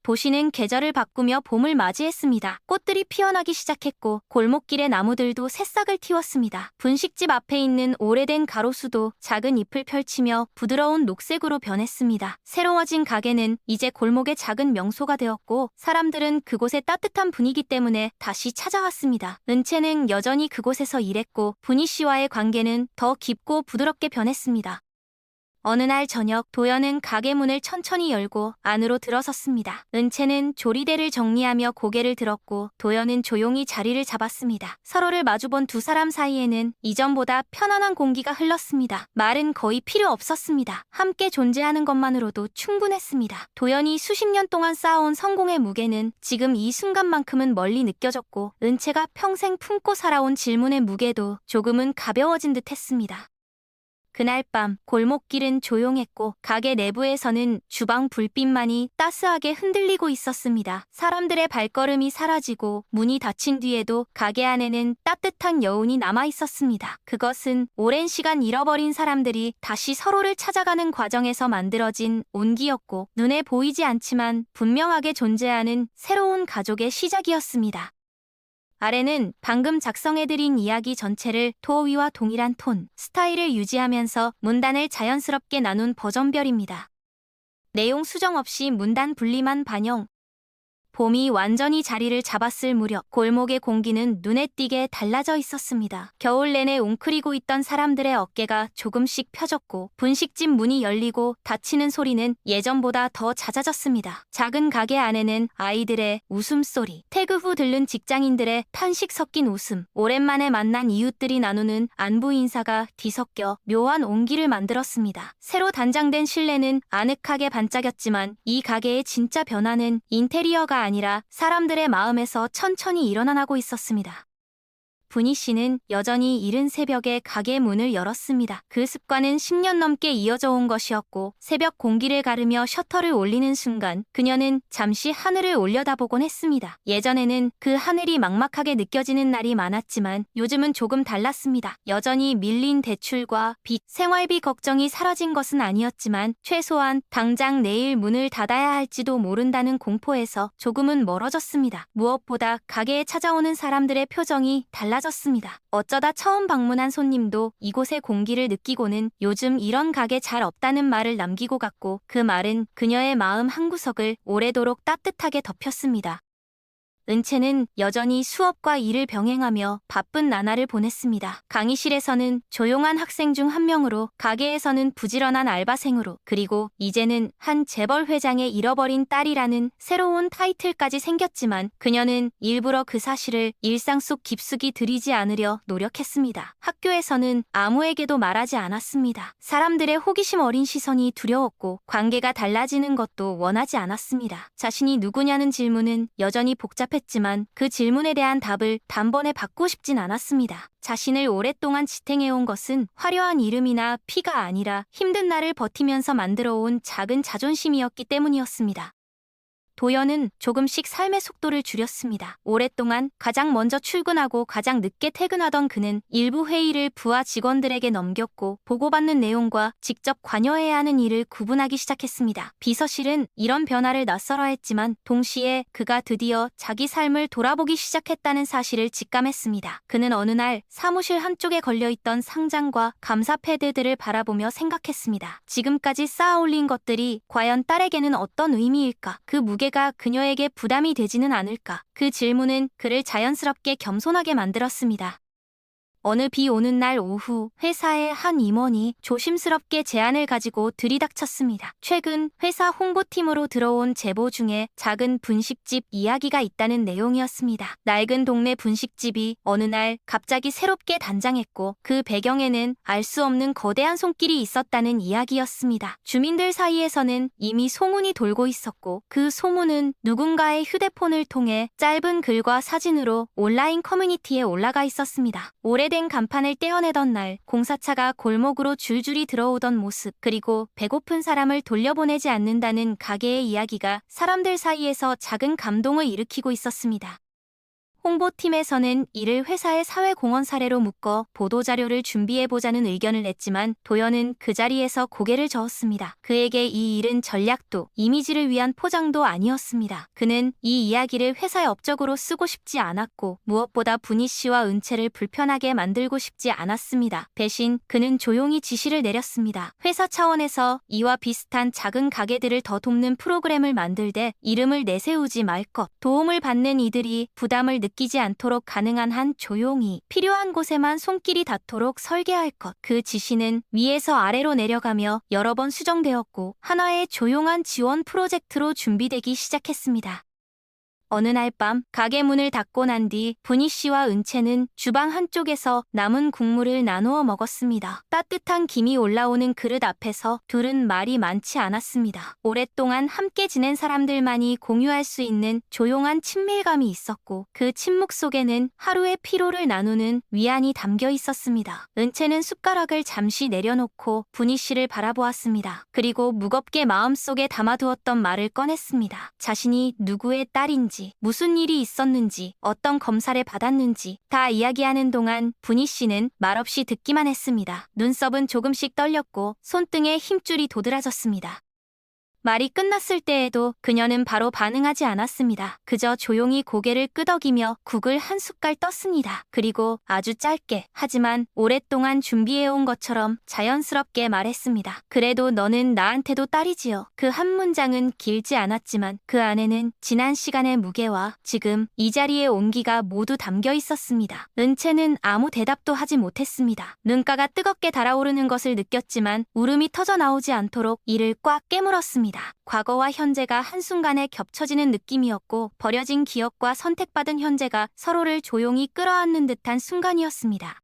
도시는 계절을 바꾸며 봄을 맞이했습니다. 꽃들이 피어나기 시작했고 골목길의 나무들도 새싹을 틔웠습니다. 분식집 앞에 있는 오래된 가로수도 작은 잎을 펼치며 부드러운 녹색으로 변했습니다. 새로워진 가게는 이제 골목의 작은 명소가 되었고 사람들은 그곳의 따뜻한 분위기 때문에 다시 찾아왔습니다. 은채는 여전히 그곳에서 일했고 분희 씨와의 관계는 더 깊고 부드럽게 변했습니다. 어느 날 저녁 도연은 가게 문을 천천히 열고 안으로 들어섰습니다. 은채는 조리대를 정리하며 고개를 들었고 도연은 조용히 자리를 잡았습니다. 서로를 마주본 두 사람 사이에는 이전보다 편안한 공기가 흘렀습니다. 말은 거의 필요 없었습니다. 함께 존재하는 것만으로도 충분했습니다. 도연이 수십 년 동안 쌓아온 성공의 무게는 지금 이 순간만큼은 멀리 느껴졌고 은채가 평생 품고 살아온 질문의 무게도 조금은 가벼워진 듯 했습니다. 그날 밤 골목길은 조용했고 가게 내부에서는 주방 불빛만이 따스하게 흔들리고 있었습니다. 사람들의 발걸음이 사라지고 문이 닫힌 뒤에도 가게 안에는 따뜻한 여운이 남아 있었습니다. 그것은 오랜 시간 잃어버린 사람들이 다시 서로를 찾아가는 과정에서 만들어진 온기였고 눈에 보이지 않지만 분명하게 존재하는 새로운 가족의 시작이었습니다. 아래는 방금 작성해드린 이야기 전체를 토 위와 동일한 톤, 스타일을 유지하면서 문단을 자연스럽게 나눈 버전별입니다. 내용 수정 없이 문단 분리만 반영. 봄이 완전히 자리를 잡았을 무렵 골목의 공기는 눈에 띄게 달라져 있었습니다. 겨울 내내 웅크리고 있던 사람들의 어깨가 조금씩 펴졌고 분식집 문이 열리고 닫히는 소리는 예전보다 더 잦아졌습니다. 작은 가게 안에는 아이들의 웃음소리, 퇴근 후 들른 직장인들의 탄식 섞인 웃음, 오랜만에 만난 이웃들이 나누는 안부 인사가 뒤섞여 묘한 온기를 만들었습니다. 새로 단장된 실내는 아늑하게 반짝였지만 이 가게의 진짜 변화는 인테리어가 아니라 사람들의 마음에서 천천히 일어나고 있었습니다. 분희 씨는 여전히 이른 새벽에 가게 문을 열었습니다. 그 습관은 10년 넘게 이어져 온 것이었고 새벽 공기를 가르며 셔터를 올리는 순간 그녀는 잠시 하늘을 올려다보곤 했습니다. 예전에는 그 하늘이 막막하게 느껴지는 날이 많았지만 요즘은 조금 달랐습니다. 여전히 밀린 대출과 빚, 생활비 걱정이 사라진 것은 아니었지만 최소한 당장 내일 문을 닫아야 할지도 모른다는 공포에서 조금은 멀어졌습니다. 무엇보다 가게에 찾아오는 사람들의 표정이 달라졌습니다. 어쩌다 처음 방문한 손님도 이곳의 공기를 느끼고는 요즘 이런 가게 잘 없다는 말을 남기고 갔고 그 말은 그녀의 마음 한구석을 오래도록 따뜻하게 덮였습니다. 은채는 여전히 수업과 일을 병행하며 바쁜 나날을 보냈습니다. 강의실에서는 조용한 학생 중 한 명으로, 가게에서는 부지런한 알바생으로, 그리고 이제는 한 재벌 회장의 잃어버린 딸이라는 새로운 타이틀까지 생겼지만 그녀는 일부러 그 사실을 일상 속 깊숙이 들이지 않으려 노력했습니다. 학교에서는 아무에게도 말하지 않았습니다. 사람들의 호기심 어린 시선이 두려웠고 관계가 달라지는 것도 원하지 않았습니다. 자신이 누구냐는 질문은 여전히 복잡했지만 그 질문에 대한 답을 단번에 받고 싶진 않았습니다. 자신을 오랫동안 지탱해온 것은 화려한 이름이나 피가 아니라 힘든 날을 버티면서 만들어온 작은 자존심이었기 때문이었습니다. 도연은 조금씩 삶의 속도를 줄였습니다. 오랫동안 가장 먼저 출근하고 가장 늦게 퇴근하던 그는 일부 회의를 부하 직원들에게 넘겼고 보고받는 내용과 직접 관여해야 하는 일을 구분하기 시작했습니다. 비서실은 이런 변화를 낯설어했지만 동시에 그가 드디어 자기 삶을 돌아보기 시작했다는 사실을 직감했습니다. 그는 어느 날 사무실 한쪽에 걸려있던 상장과 감사 패드들을 바라보며 생각했습니다. 지금까지 쌓아올린 것들이 과연 딸에게는 어떤 의미일까? 그 무게가 그녀에게 부담이 되지는 않을까? 그 질문은 그를 자연스럽게 겸손하게 만들었습니다. 어느 비 오는 날 오후 회사의 한 임원이 조심스럽게 제안을 가지고 들이닥쳤습니다. 최근 회사 홍보팀으로 들어온 제보 중에 작은 분식집 이야기가 있다는 내용이었습니다. 낡은 동네 분식집이 어느 날 갑자기 새롭게 단장했고 그 배경에는 알 수 없는 거대한 손길이 있었다는 이야기였습니다. 주민들 사이에서는 이미 소문이 돌고 있었고 그 소문은 누군가의 휴대폰을 통해 짧은 글과 사진으로 온라인 커뮤니티에 올라가 있었습니다. 오래된 간판을 떼어내던 날, 공사차가 골목으로 줄줄이 들어오던 모습, 그리고 배고픈 사람을 돌려보내지 않는다는 가게의 이야기가 사람들 사이에서 작은 감동을 일으키고 있었습니다. 홍보팀에서는 이를 회사의 사회공헌 사례로 묶어 보도자료를 준비해보자는 의견을 냈지만 도연은 그 자리에서 고개를 저었습니다. 그에게 이 일은 전략도, 이미지를 위한 포장도 아니었습니다. 그는 이 이야기를 회사의 업적으로 쓰고 싶지 않았고 무엇보다 분희 씨와 은채를 불편하게 만들고 싶지 않았습니다. 대신 그는 조용히 지시를 내렸습니다. 회사 차원에서 이와 비슷한 작은 가게들을 더 돕는 프로그램을 만들되 이름을 내세우지 말 것, 도움을 받는 이들이 부담을 느끼지 않도록 가능한 한 조용히 필요한 곳에만 손길이 닿도록 설계할 것. 그 지시는 위에서 아래로 내려가며 여러 번 수정되었고 하나의 조용한 지원 프로젝트로 준비되기 시작했습니다. 어느 날 밤 가게 문을 닫고 난 뒤 분희 씨와 은채는 주방 한쪽에서 남은 국물을 나누어 먹었습니다. 따뜻한 김이 올라오는 그릇 앞에서 둘은 말이 많지 않았습니다. 오랫동안 함께 지낸 사람들만이 공유할 수 있는 조용한 친밀감이 있었고 그 침묵 속에는 하루의 피로를 나누는 위안이 담겨 있었습니다. 은채는 숟가락을 잠시 내려놓고 분희 씨를 바라보았습니다. 그리고 무겁게 마음속에 담아두었던 말을 꺼냈습니다. 자신이 누구의 딸인지, 무슨 일이 있었는지, 어떤 검사를 받았는지 다 이야기하는 동안 분희 씨는 말없이 듣기만 했습니다. 눈썹은 조금씩 떨렸고 손등에 힘줄이 도드라졌습니다. 말이 끝났을 때에도 그녀는 바로 반응하지 않았습니다. 그저 조용히 고개를 끄덕이며 국을 한 숟갈 떴습니다. 그리고 아주 짧게, 하지만 오랫동안 준비해온 것처럼 자연스럽게 말했습니다. 그래도 너는 나한테도 딸이지요. 그 한 문장은 길지 않았지만 그 안에는 지난 시간의 무게와 지금 이 자리의 온기가 모두 담겨 있었습니다. 은채는 아무 대답도 하지 못했습니다. 눈가가 뜨겁게 달아오르는 것을 느꼈지만 울음이 터져 나오지 않도록 이를 꽉 깨물었습니다. 과거와 현재가 한순간에 겹쳐지는 느낌이었고 버려진 기억과 선택받은 현재가 서로를 조용히 끌어안는 듯한 순간이었습니다.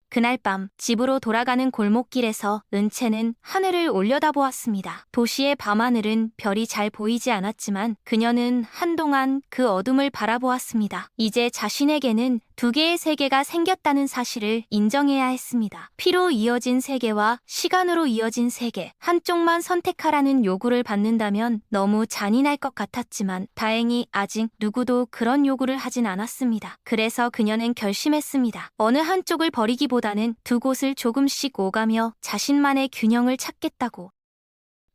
그날 밤 집으로 돌아가는 골목길에서 은채는 하늘을 올려다보았습니다. 도시의 밤하늘은 별이 잘 보이지 않았지만 그녀는 한동안 그 어둠을 바라보았습니다. 이제 자신에게는 두 개의 세계가 생겼다는 사실을 인정해야 했습니다. 피로 이어진 세계와 시간으로 이어진 세계, 한쪽만 선택하라는 요구를 받는다면 너무 잔인할 것 같았지만 다행히 아직 누구도 그런 요구를 하진 않았습니다. 그래서 그녀는 결심했습니다. 어느 한쪽을 버리기보다는 두 곳을 조금씩 오가며 자신만의 균형을 찾겠다고.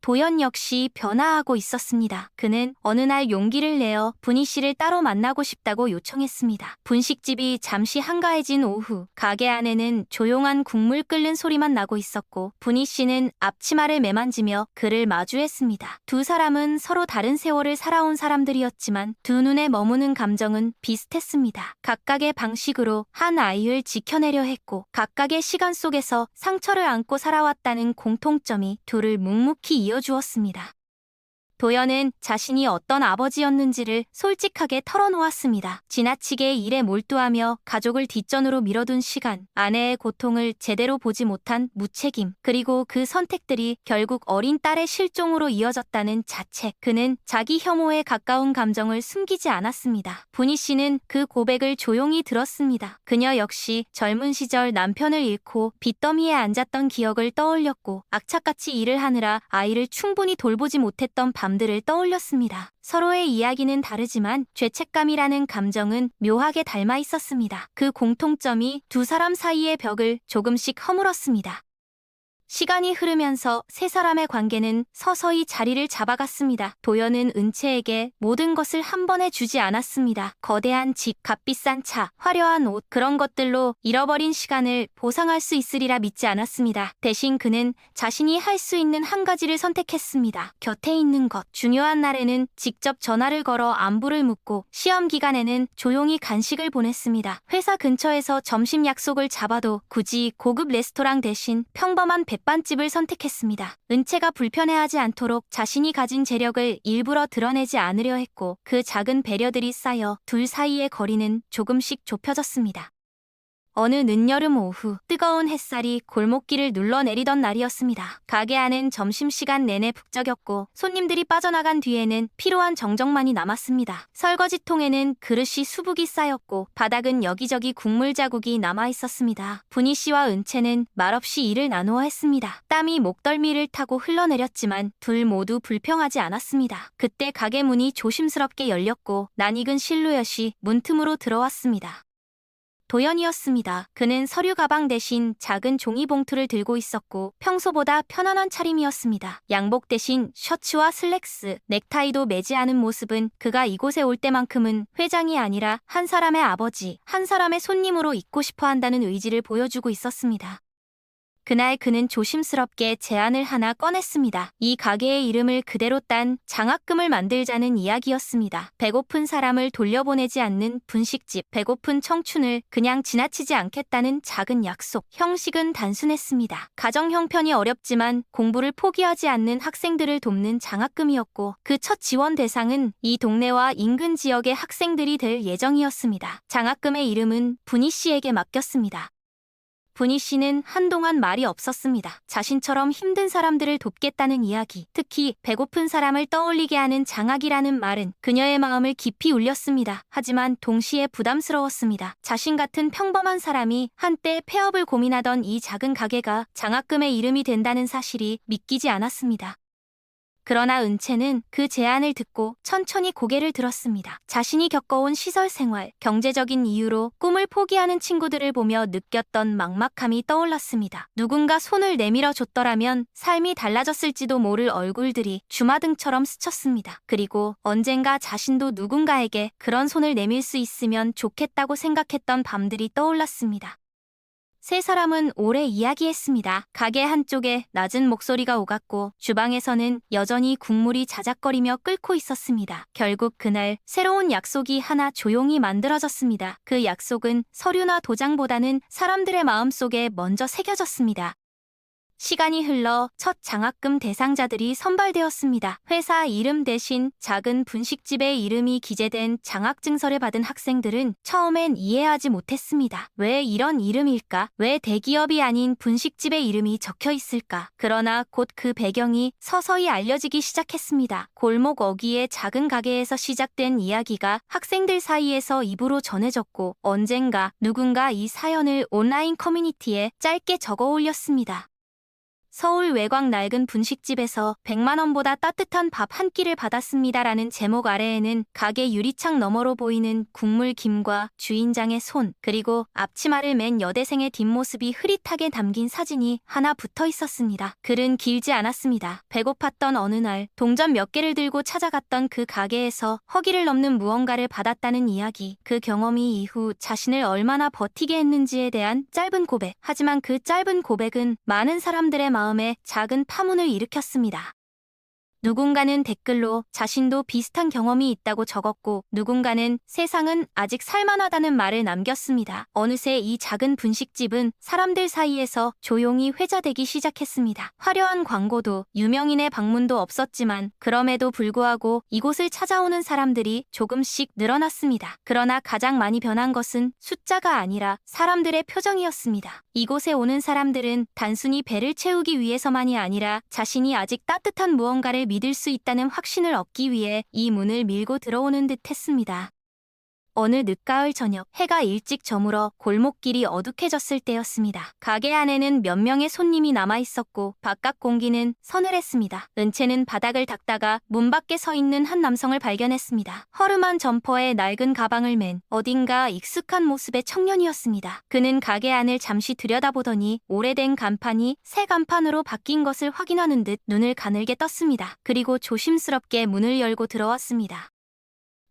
도연 역시 변화하고 있었습니다. 그는 어느 날 용기를 내어 분희 씨를 따로 만나고 싶다고 요청했습니다. 분식집이 잠시 한가해진 오후, 가게 안에는 조용한 국물 끓는 소리만 나고 있었고 분희 씨는 앞치마를 매만지며 그를 마주했습니다. 두 사람은 서로 다른 세월을 살아온 사람들이었지만 두 눈에 머무는 감정은 비슷했습니다. 각각의 방식으로 한 아이를 지켜내려 했고 각각의 시간 속에서 상처를 안고 살아왔다는 공통점이 둘을 묵묵히 이어주었습니다. 도연은 자신이 어떤 아버지였는지를 솔직하게 털어놓았습니다. 지나치게 일에 몰두하며 가족을 뒷전으로 밀어둔 시간, 아내의 고통을 제대로 보지 못한 무책임, 그리고 그 선택들이 결국 어린 딸의 실종으로 이어졌다는 자책. 그는 자기 혐오에 가까운 감정을 숨기지 않았습니다. 분희 씨는 그 고백을 조용히 들었습니다. 그녀 역시 젊은 시절 남편을 잃고 빚더미에 앉았던 기억을 떠올렸고 악착같이 일을 하느라 아이를 충분히 돌보지 못했던 밤들을 떠올렸습니다. 서로의 이야기는 다르지만 죄책감이라는 감정은 묘하게 닮아 있었습니다. 그 공통점이 두 사람 사이의 벽을 조금씩 허물었습니다. 시간이 흐르면서 세 사람의 관계는 서서히 자리를 잡아갔습니다. 도연은 은채에게 모든 것을 한 번에 주지 않았습니다. 거대한 집, 값비싼 차, 화려한 옷, 그런 것들로 잃어버린 시간을 보상할 수 있으리라 믿지 않았습니다. 대신 그는 자신이 할 수 있는 한 가지를 선택했습니다. 곁에 있는 것. 중요한 날에는 직접 전화를 걸어 안부를 묻고 시험 기간에는 조용히 간식을 보냈습니다. 회사 근처에서 점심 약속을 잡아도 굳이 고급 레스토랑 대신 평범한 백반집을 선택했습니다. 은채가 불편해하지 않도록 자신이 가진 재력을 일부러 드러내지 않으려 했고 그 작은 배려들이 쌓여 둘 사이의 거리는 조금씩 좁혀졌습니다. 어느 늦여름 오후, 뜨거운 햇살이 골목길을 눌러내리던 날이었습니다. 가게 안은 점심시간 내내 북적였고 손님들이 빠져나간 뒤에는 피로한 정적만이 남았습니다. 설거지통에는 그릇이 수북이 쌓였고 바닥은 여기저기 국물 자국이 남아있었습니다. 분희 씨와 은채는 말없이 일을 나누어 했습니다. 땀이 목덜미를 타고 흘러내렸지만 둘 모두 불평하지 않았습니다. 그때 가게 문이 조심스럽게 열렸고 낯익은 실루엣이 문틈으로 들어왔습니다. 도연이었습니다. 그는 서류 가방 대신 작은 종이 봉투를 들고 있었고 평소보다 편안한 차림이었습니다. 양복 대신 셔츠와 슬랙스, 넥타이도 매지 않은 모습은 그가 이곳에 올 때만큼은 회장이 아니라 한 사람의 아버지, 한 사람의 손님으로 있고 싶어 한다는 의지를 보여주고 있었습니다. 그날 그는 조심스럽게 제안을 하나 꺼냈습니다. 이 가게의 이름을 그대로 딴 장학금을 만들자는 이야기였습니다. 배고픈 사람을 돌려보내지 않는 분식집, 배고픈 청춘을 그냥 지나치지 않겠다는 작은 약속. 형식은 단순했습니다. 가정 형편이 어렵지만 공부를 포기하지 않는 학생들을 돕는 장학금이었고 그 첫 지원 대상은 이 동네와 인근 지역의 학생들이 될 예정이었습니다. 장학금의 이름은 분희 씨에게 맡겼습니다. 분희 씨는 한동안 말이 없었습니다. 자신처럼 힘든 사람들을 돕겠다는 이야기, 특히 배고픈 사람을 떠올리게 하는 장학이라는 말은 그녀의 마음을 깊이 울렸습니다. 하지만 동시에 부담스러웠습니다. 자신 같은 평범한 사람이 한때 폐업을 고민하던 이 작은 가게가 장학금의 이름이 된다는 사실이 믿기지 않았습니다. 그러나 은채는 그 제안을 듣고 천천히 고개를 들었습니다. 자신이 겪어온 시설 생활, 경제적인 이유로 꿈을 포기하는 친구들을 보며 느꼈던 막막함이 떠올랐습니다. 누군가 손을 내밀어 줬더라면 삶이 달라졌을지도 모를 얼굴들이 주마등처럼 스쳤습니다. 그리고 언젠가 자신도 누군가에게 그런 손을 내밀 수 있으면 좋겠다고 생각했던 밤들이 떠올랐습니다. 세 사람은 오래 이야기했습니다. 가게 한쪽에 낮은 목소리가 오갔고 주방에서는 여전히 국물이 자작거리며 끓고 있었습니다. 결국 그날 새로운 약속이 하나 조용히 만들어졌습니다. 그 약속은 서류나 도장보다는 사람들의 마음속에 먼저 새겨졌습니다. 시간이 흘러 첫 장학금 대상자들이 선발되었습니다. 회사 이름 대신 작은 분식집의 이름이 기재된 장학증서를 받은 학생들은 처음엔 이해하지 못했습니다. 왜 이런 이름일까? 왜 대기업이 아닌 분식집의 이름이 적혀 있을까? 그러나 곧 그 배경이 서서히 알려지기 시작했습니다. 골목 어귀의 작은 가게에서 시작된 이야기가 학생들 사이에서 입으로 전해졌고 언젠가 누군가 이 사연을 온라인 커뮤니티에 짧게 적어 올렸습니다. 서울 외곽 낡은 분식집에서 100만 원보다 따뜻한 밥 한 끼를 받았습니다라는 제목 아래에는 가게 유리창 너머로 보이는 국물 김과 주인장의 손, 그리고 앞치마를 맨 여대생의 뒷모습이 흐릿하게 담긴 사진이 하나 붙어 있었습니다. 글은 길지 않았습니다. 배고팠던 어느 날 동전 몇 개를 들고 찾아갔던 그 가게에서 허기를 넘는 무언가를 받았다는 이야기, 그 경험이 이후 자신을 얼마나 버티게 했는지에 대한 짧은 고백. 하지만 그 짧은 고백은 많은 사람들의 마음에 작은 파문을 일으켰습니다. 누군가는 댓글로 자신도 비슷한 경험이 있다고 적었고 누군가는 세상은 아직 살만하다는 말을 남겼습니다. 어느새 이 작은 분식집은 사람들 사이에서 조용히 회자되기 시작했습니다. 화려한 광고도 유명인의 방문도 없었지만 그럼에도 불구하고 이곳을 찾아오는 사람들이 조금씩 늘어났습니다. 그러나 가장 많이 변한 것은 숫자가 아니라 사람들의 표정이었습니다. 이곳에 오는 사람들은 단순히 배를 채우기 위해서만이 아니라 자신이 아직 따뜻한 무언가를 믿을 수 있다는 확신을 얻기 위해 이 문을 밀고 들어오는 듯 했습니다. 어느 늦가을 저녁, 해가 일찍 저물어 골목길이 어둑해졌을 때였습니다. 가게 안에는 몇 명의 손님이 남아있었고 바깥 공기는 서늘했습니다. 은채는 바닥을 닦다가 문 밖에 서 있는 한 남성을 발견했습니다. 허름한 점퍼에 낡은 가방을 맨 어딘가 익숙한 모습의 청년이었습니다. 그는 가게 안을 잠시 들여다보더니 오래된 간판이 새 간판으로 바뀐 것을 확인하는 듯 눈을 가늘게 떴습니다. 그리고 조심스럽게 문을 열고 들어왔습니다.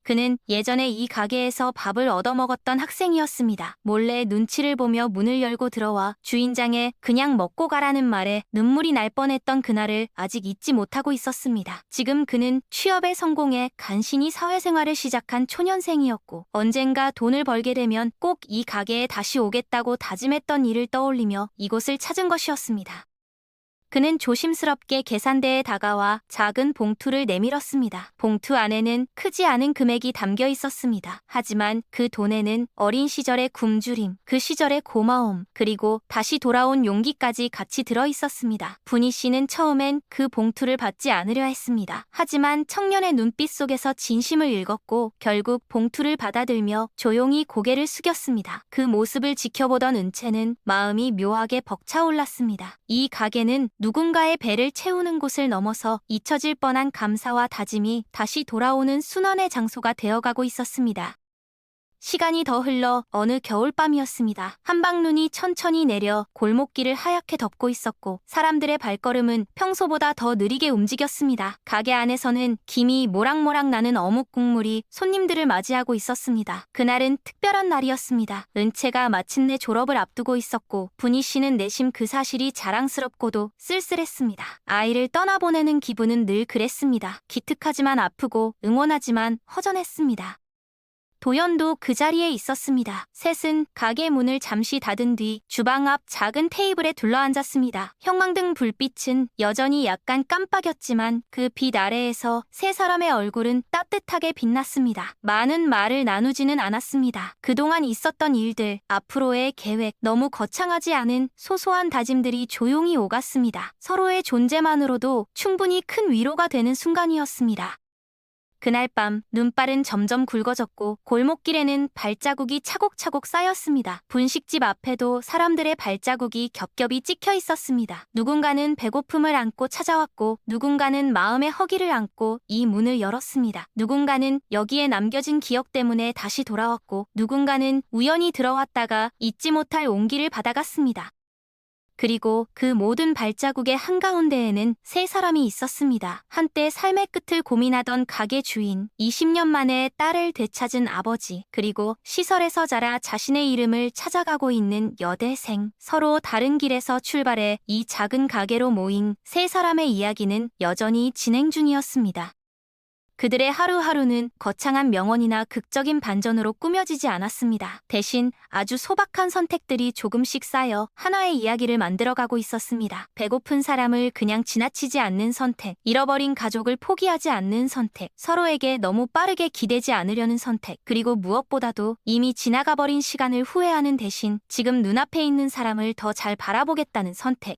그는 예전에 이 가게에서 밥을 얻어먹었던 학생이었습니다. 몰래 눈치를 보며 문을 열고 들어와 주인장의 그냥 먹고 가라는 말에 눈물이 날 뻔했던 그날을 아직 잊지 못하고 있었습니다. 지금 그는 취업에 성공해 간신히 사회생활을 시작한 초년생이었고 언젠가 돈을 벌게 되면 꼭 이 가게에 다시 오겠다고 다짐했던 일을 떠올리며 이곳을 찾은 것이었습니다. 그는 조심스럽게 계산대에 다가와 작은 봉투를 내밀었습니다. 봉투 안에는 크지 않은 금액이 담겨 있었습니다. 하지만 그 돈에는 어린 시절의 굶주림, 그 시절의 고마움, 그리고 다시 돌아온 용기까지 같이 들어 있었습니다. 분희 씨는 처음엔 그 봉투를 받지 않으려 했습니다. 하지만 청년의 눈빛 속에서 진심을 읽었고 결국 봉투를 받아들며 조용히 고개를 숙였습니다. 그 모습을 지켜보던 은채는 마음이 묘하게 벅차올랐습니다. 이 가게는 누군가의 배를 채우는 곳을 넘어서 잊혀질 뻔한 감사와 다짐이 다시 돌아오는 순환의 장소가 되어가고 있었습니다. 시간이 더 흘러 어느 겨울밤이었습니다. 한방눈이 천천히 내려 골목길을 하얗게 덮고 있었고 사람들의 발걸음은 평소보다 더 느리게 움직였습니다. 가게 안에서는 김이 모락모락 나는 어묵 국물이 손님들을 맞이하고 있었습니다. 그날은 특별한 날이었습니다. 은채가 마침내 졸업을 앞두고 있었고 분희 씨는 내심 그 사실이 자랑스럽고도 쓸쓸했습니다. 아이를 떠나보내는 기분은 늘 그랬습니다. 기특하지만 아프고 응원하지만 허전했습니다. 도연도 그 자리에 있었습니다. 셋은 가게 문을 잠시 닫은 뒤 주방 앞 작은 테이블에 둘러앉았습니다. 형광등 불빛은 여전히 약간 깜빡였지만 그 빛 아래에서 세 사람의 얼굴은 따뜻하게 빛났습니다. 많은 말을 나누지는 않았습니다. 그동안 있었던 일들, 앞으로의 계획, 너무 거창하지 않은 소소한 다짐들이 조용히 오갔습니다. 서로의 존재만으로도 충분히 큰 위로가 되는 순간이었습니다. 그날 밤 눈발은 점점 굵어졌고 골목길에는 발자국이 차곡차곡 쌓였습니다. 분식집 앞에도 사람들의 발자국이 겹겹이 찍혀 있었습니다. 누군가는 배고픔을 안고 찾아왔고 누군가는 마음의 허기를 안고 이 문을 열었습니다. 누군가는 여기에 남겨진 기억 때문에 다시 돌아왔고 누군가는 우연히 들어왔다가 잊지 못할 온기를 받아갔습니다. 그리고 그 모든 발자국의 한가운데에는 세 사람이 있었습니다. 한때 삶의 끝을 고민하던 가게 주인, 20년 만에 딸을 되찾은 아버지, 그리고 시설에서 자라 자신의 이름을 찾아가고 있는 여대생. 서로 다른 길에서 출발해 이 작은 가게로 모인 세 사람의 이야기는 여전히 진행 중이었습니다. 그들의 하루하루는 거창한 명언이나 극적인 반전으로 꾸며지지 않았습니다. 대신 아주 소박한 선택들이 조금씩 쌓여 하나의 이야기를 만들어가고 있었습니다. 배고픈 사람을 그냥 지나치지 않는 선택, 잃어버린 가족을 포기하지 않는 선택, 서로에게 너무 빠르게 기대지 않으려는 선택, 그리고 무엇보다도 이미 지나가버린 시간을 후회하는 대신 지금 눈앞에 있는 사람을 더 잘 바라보겠다는 선택.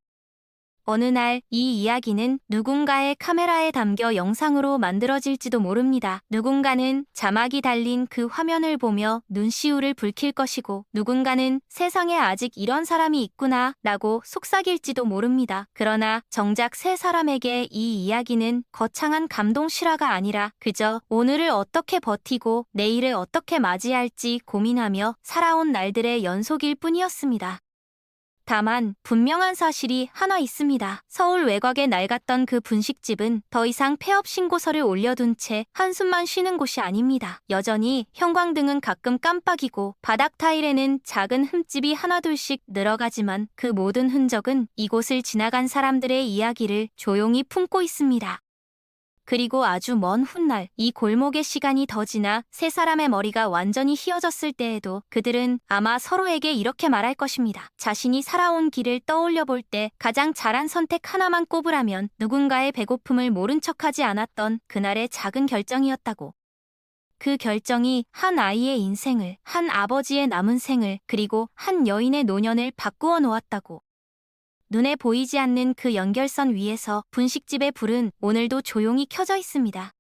어느 날 이 이야기는 누군가의 카메라에 담겨 영상으로 만들어질지도 모릅니다. 누군가는 자막이 달린 그 화면을 보며 눈시울을 붉힐 것이고 누군가는 세상에 아직 이런 사람이 있구나 라고 속삭일지도 모릅니다. 그러나 정작 세 사람에게 이 이야기는 거창한 감동 실화가 아니라 그저 오늘을 어떻게 버티고 내일을 어떻게 맞이할지 고민하며 살아온 날들의 연속일 뿐이었습니다. 다만 분명한 사실이 하나 있습니다. 서울 외곽에 낡았던 그 분식집은 더 이상 폐업 신고서를 올려둔 채 한숨만 쉬는 곳이 아닙니다. 여전히 형광등은 가끔 깜빡이고 바닥 타일에는 작은 흠집이 하나둘씩 늘어가지만 그 모든 흔적은 이곳을 지나간 사람들의 이야기를 조용히 품고 있습니다. 그리고 아주 먼 훗날 이 골목의 시간이 더 지나 세 사람의 머리가 완전히 휘어졌을 때에도 그들은 아마 서로에게 이렇게 말할 것입니다. 자신이 살아온 길을 떠올려 볼 때 가장 잘한 선택 하나만 꼽으라면 누군가의 배고픔을 모른 척하지 않았던 그날의 작은 결정이었다고. 그 결정이 한 아이의 인생을, 한 아버지의 남은 생을, 그리고 한 여인의 노년을 바꾸어 놓았다고. 눈에 보이지 않는 그 연결선 위에서 분식집의 불은 오늘도 조용히 켜져 있습니다.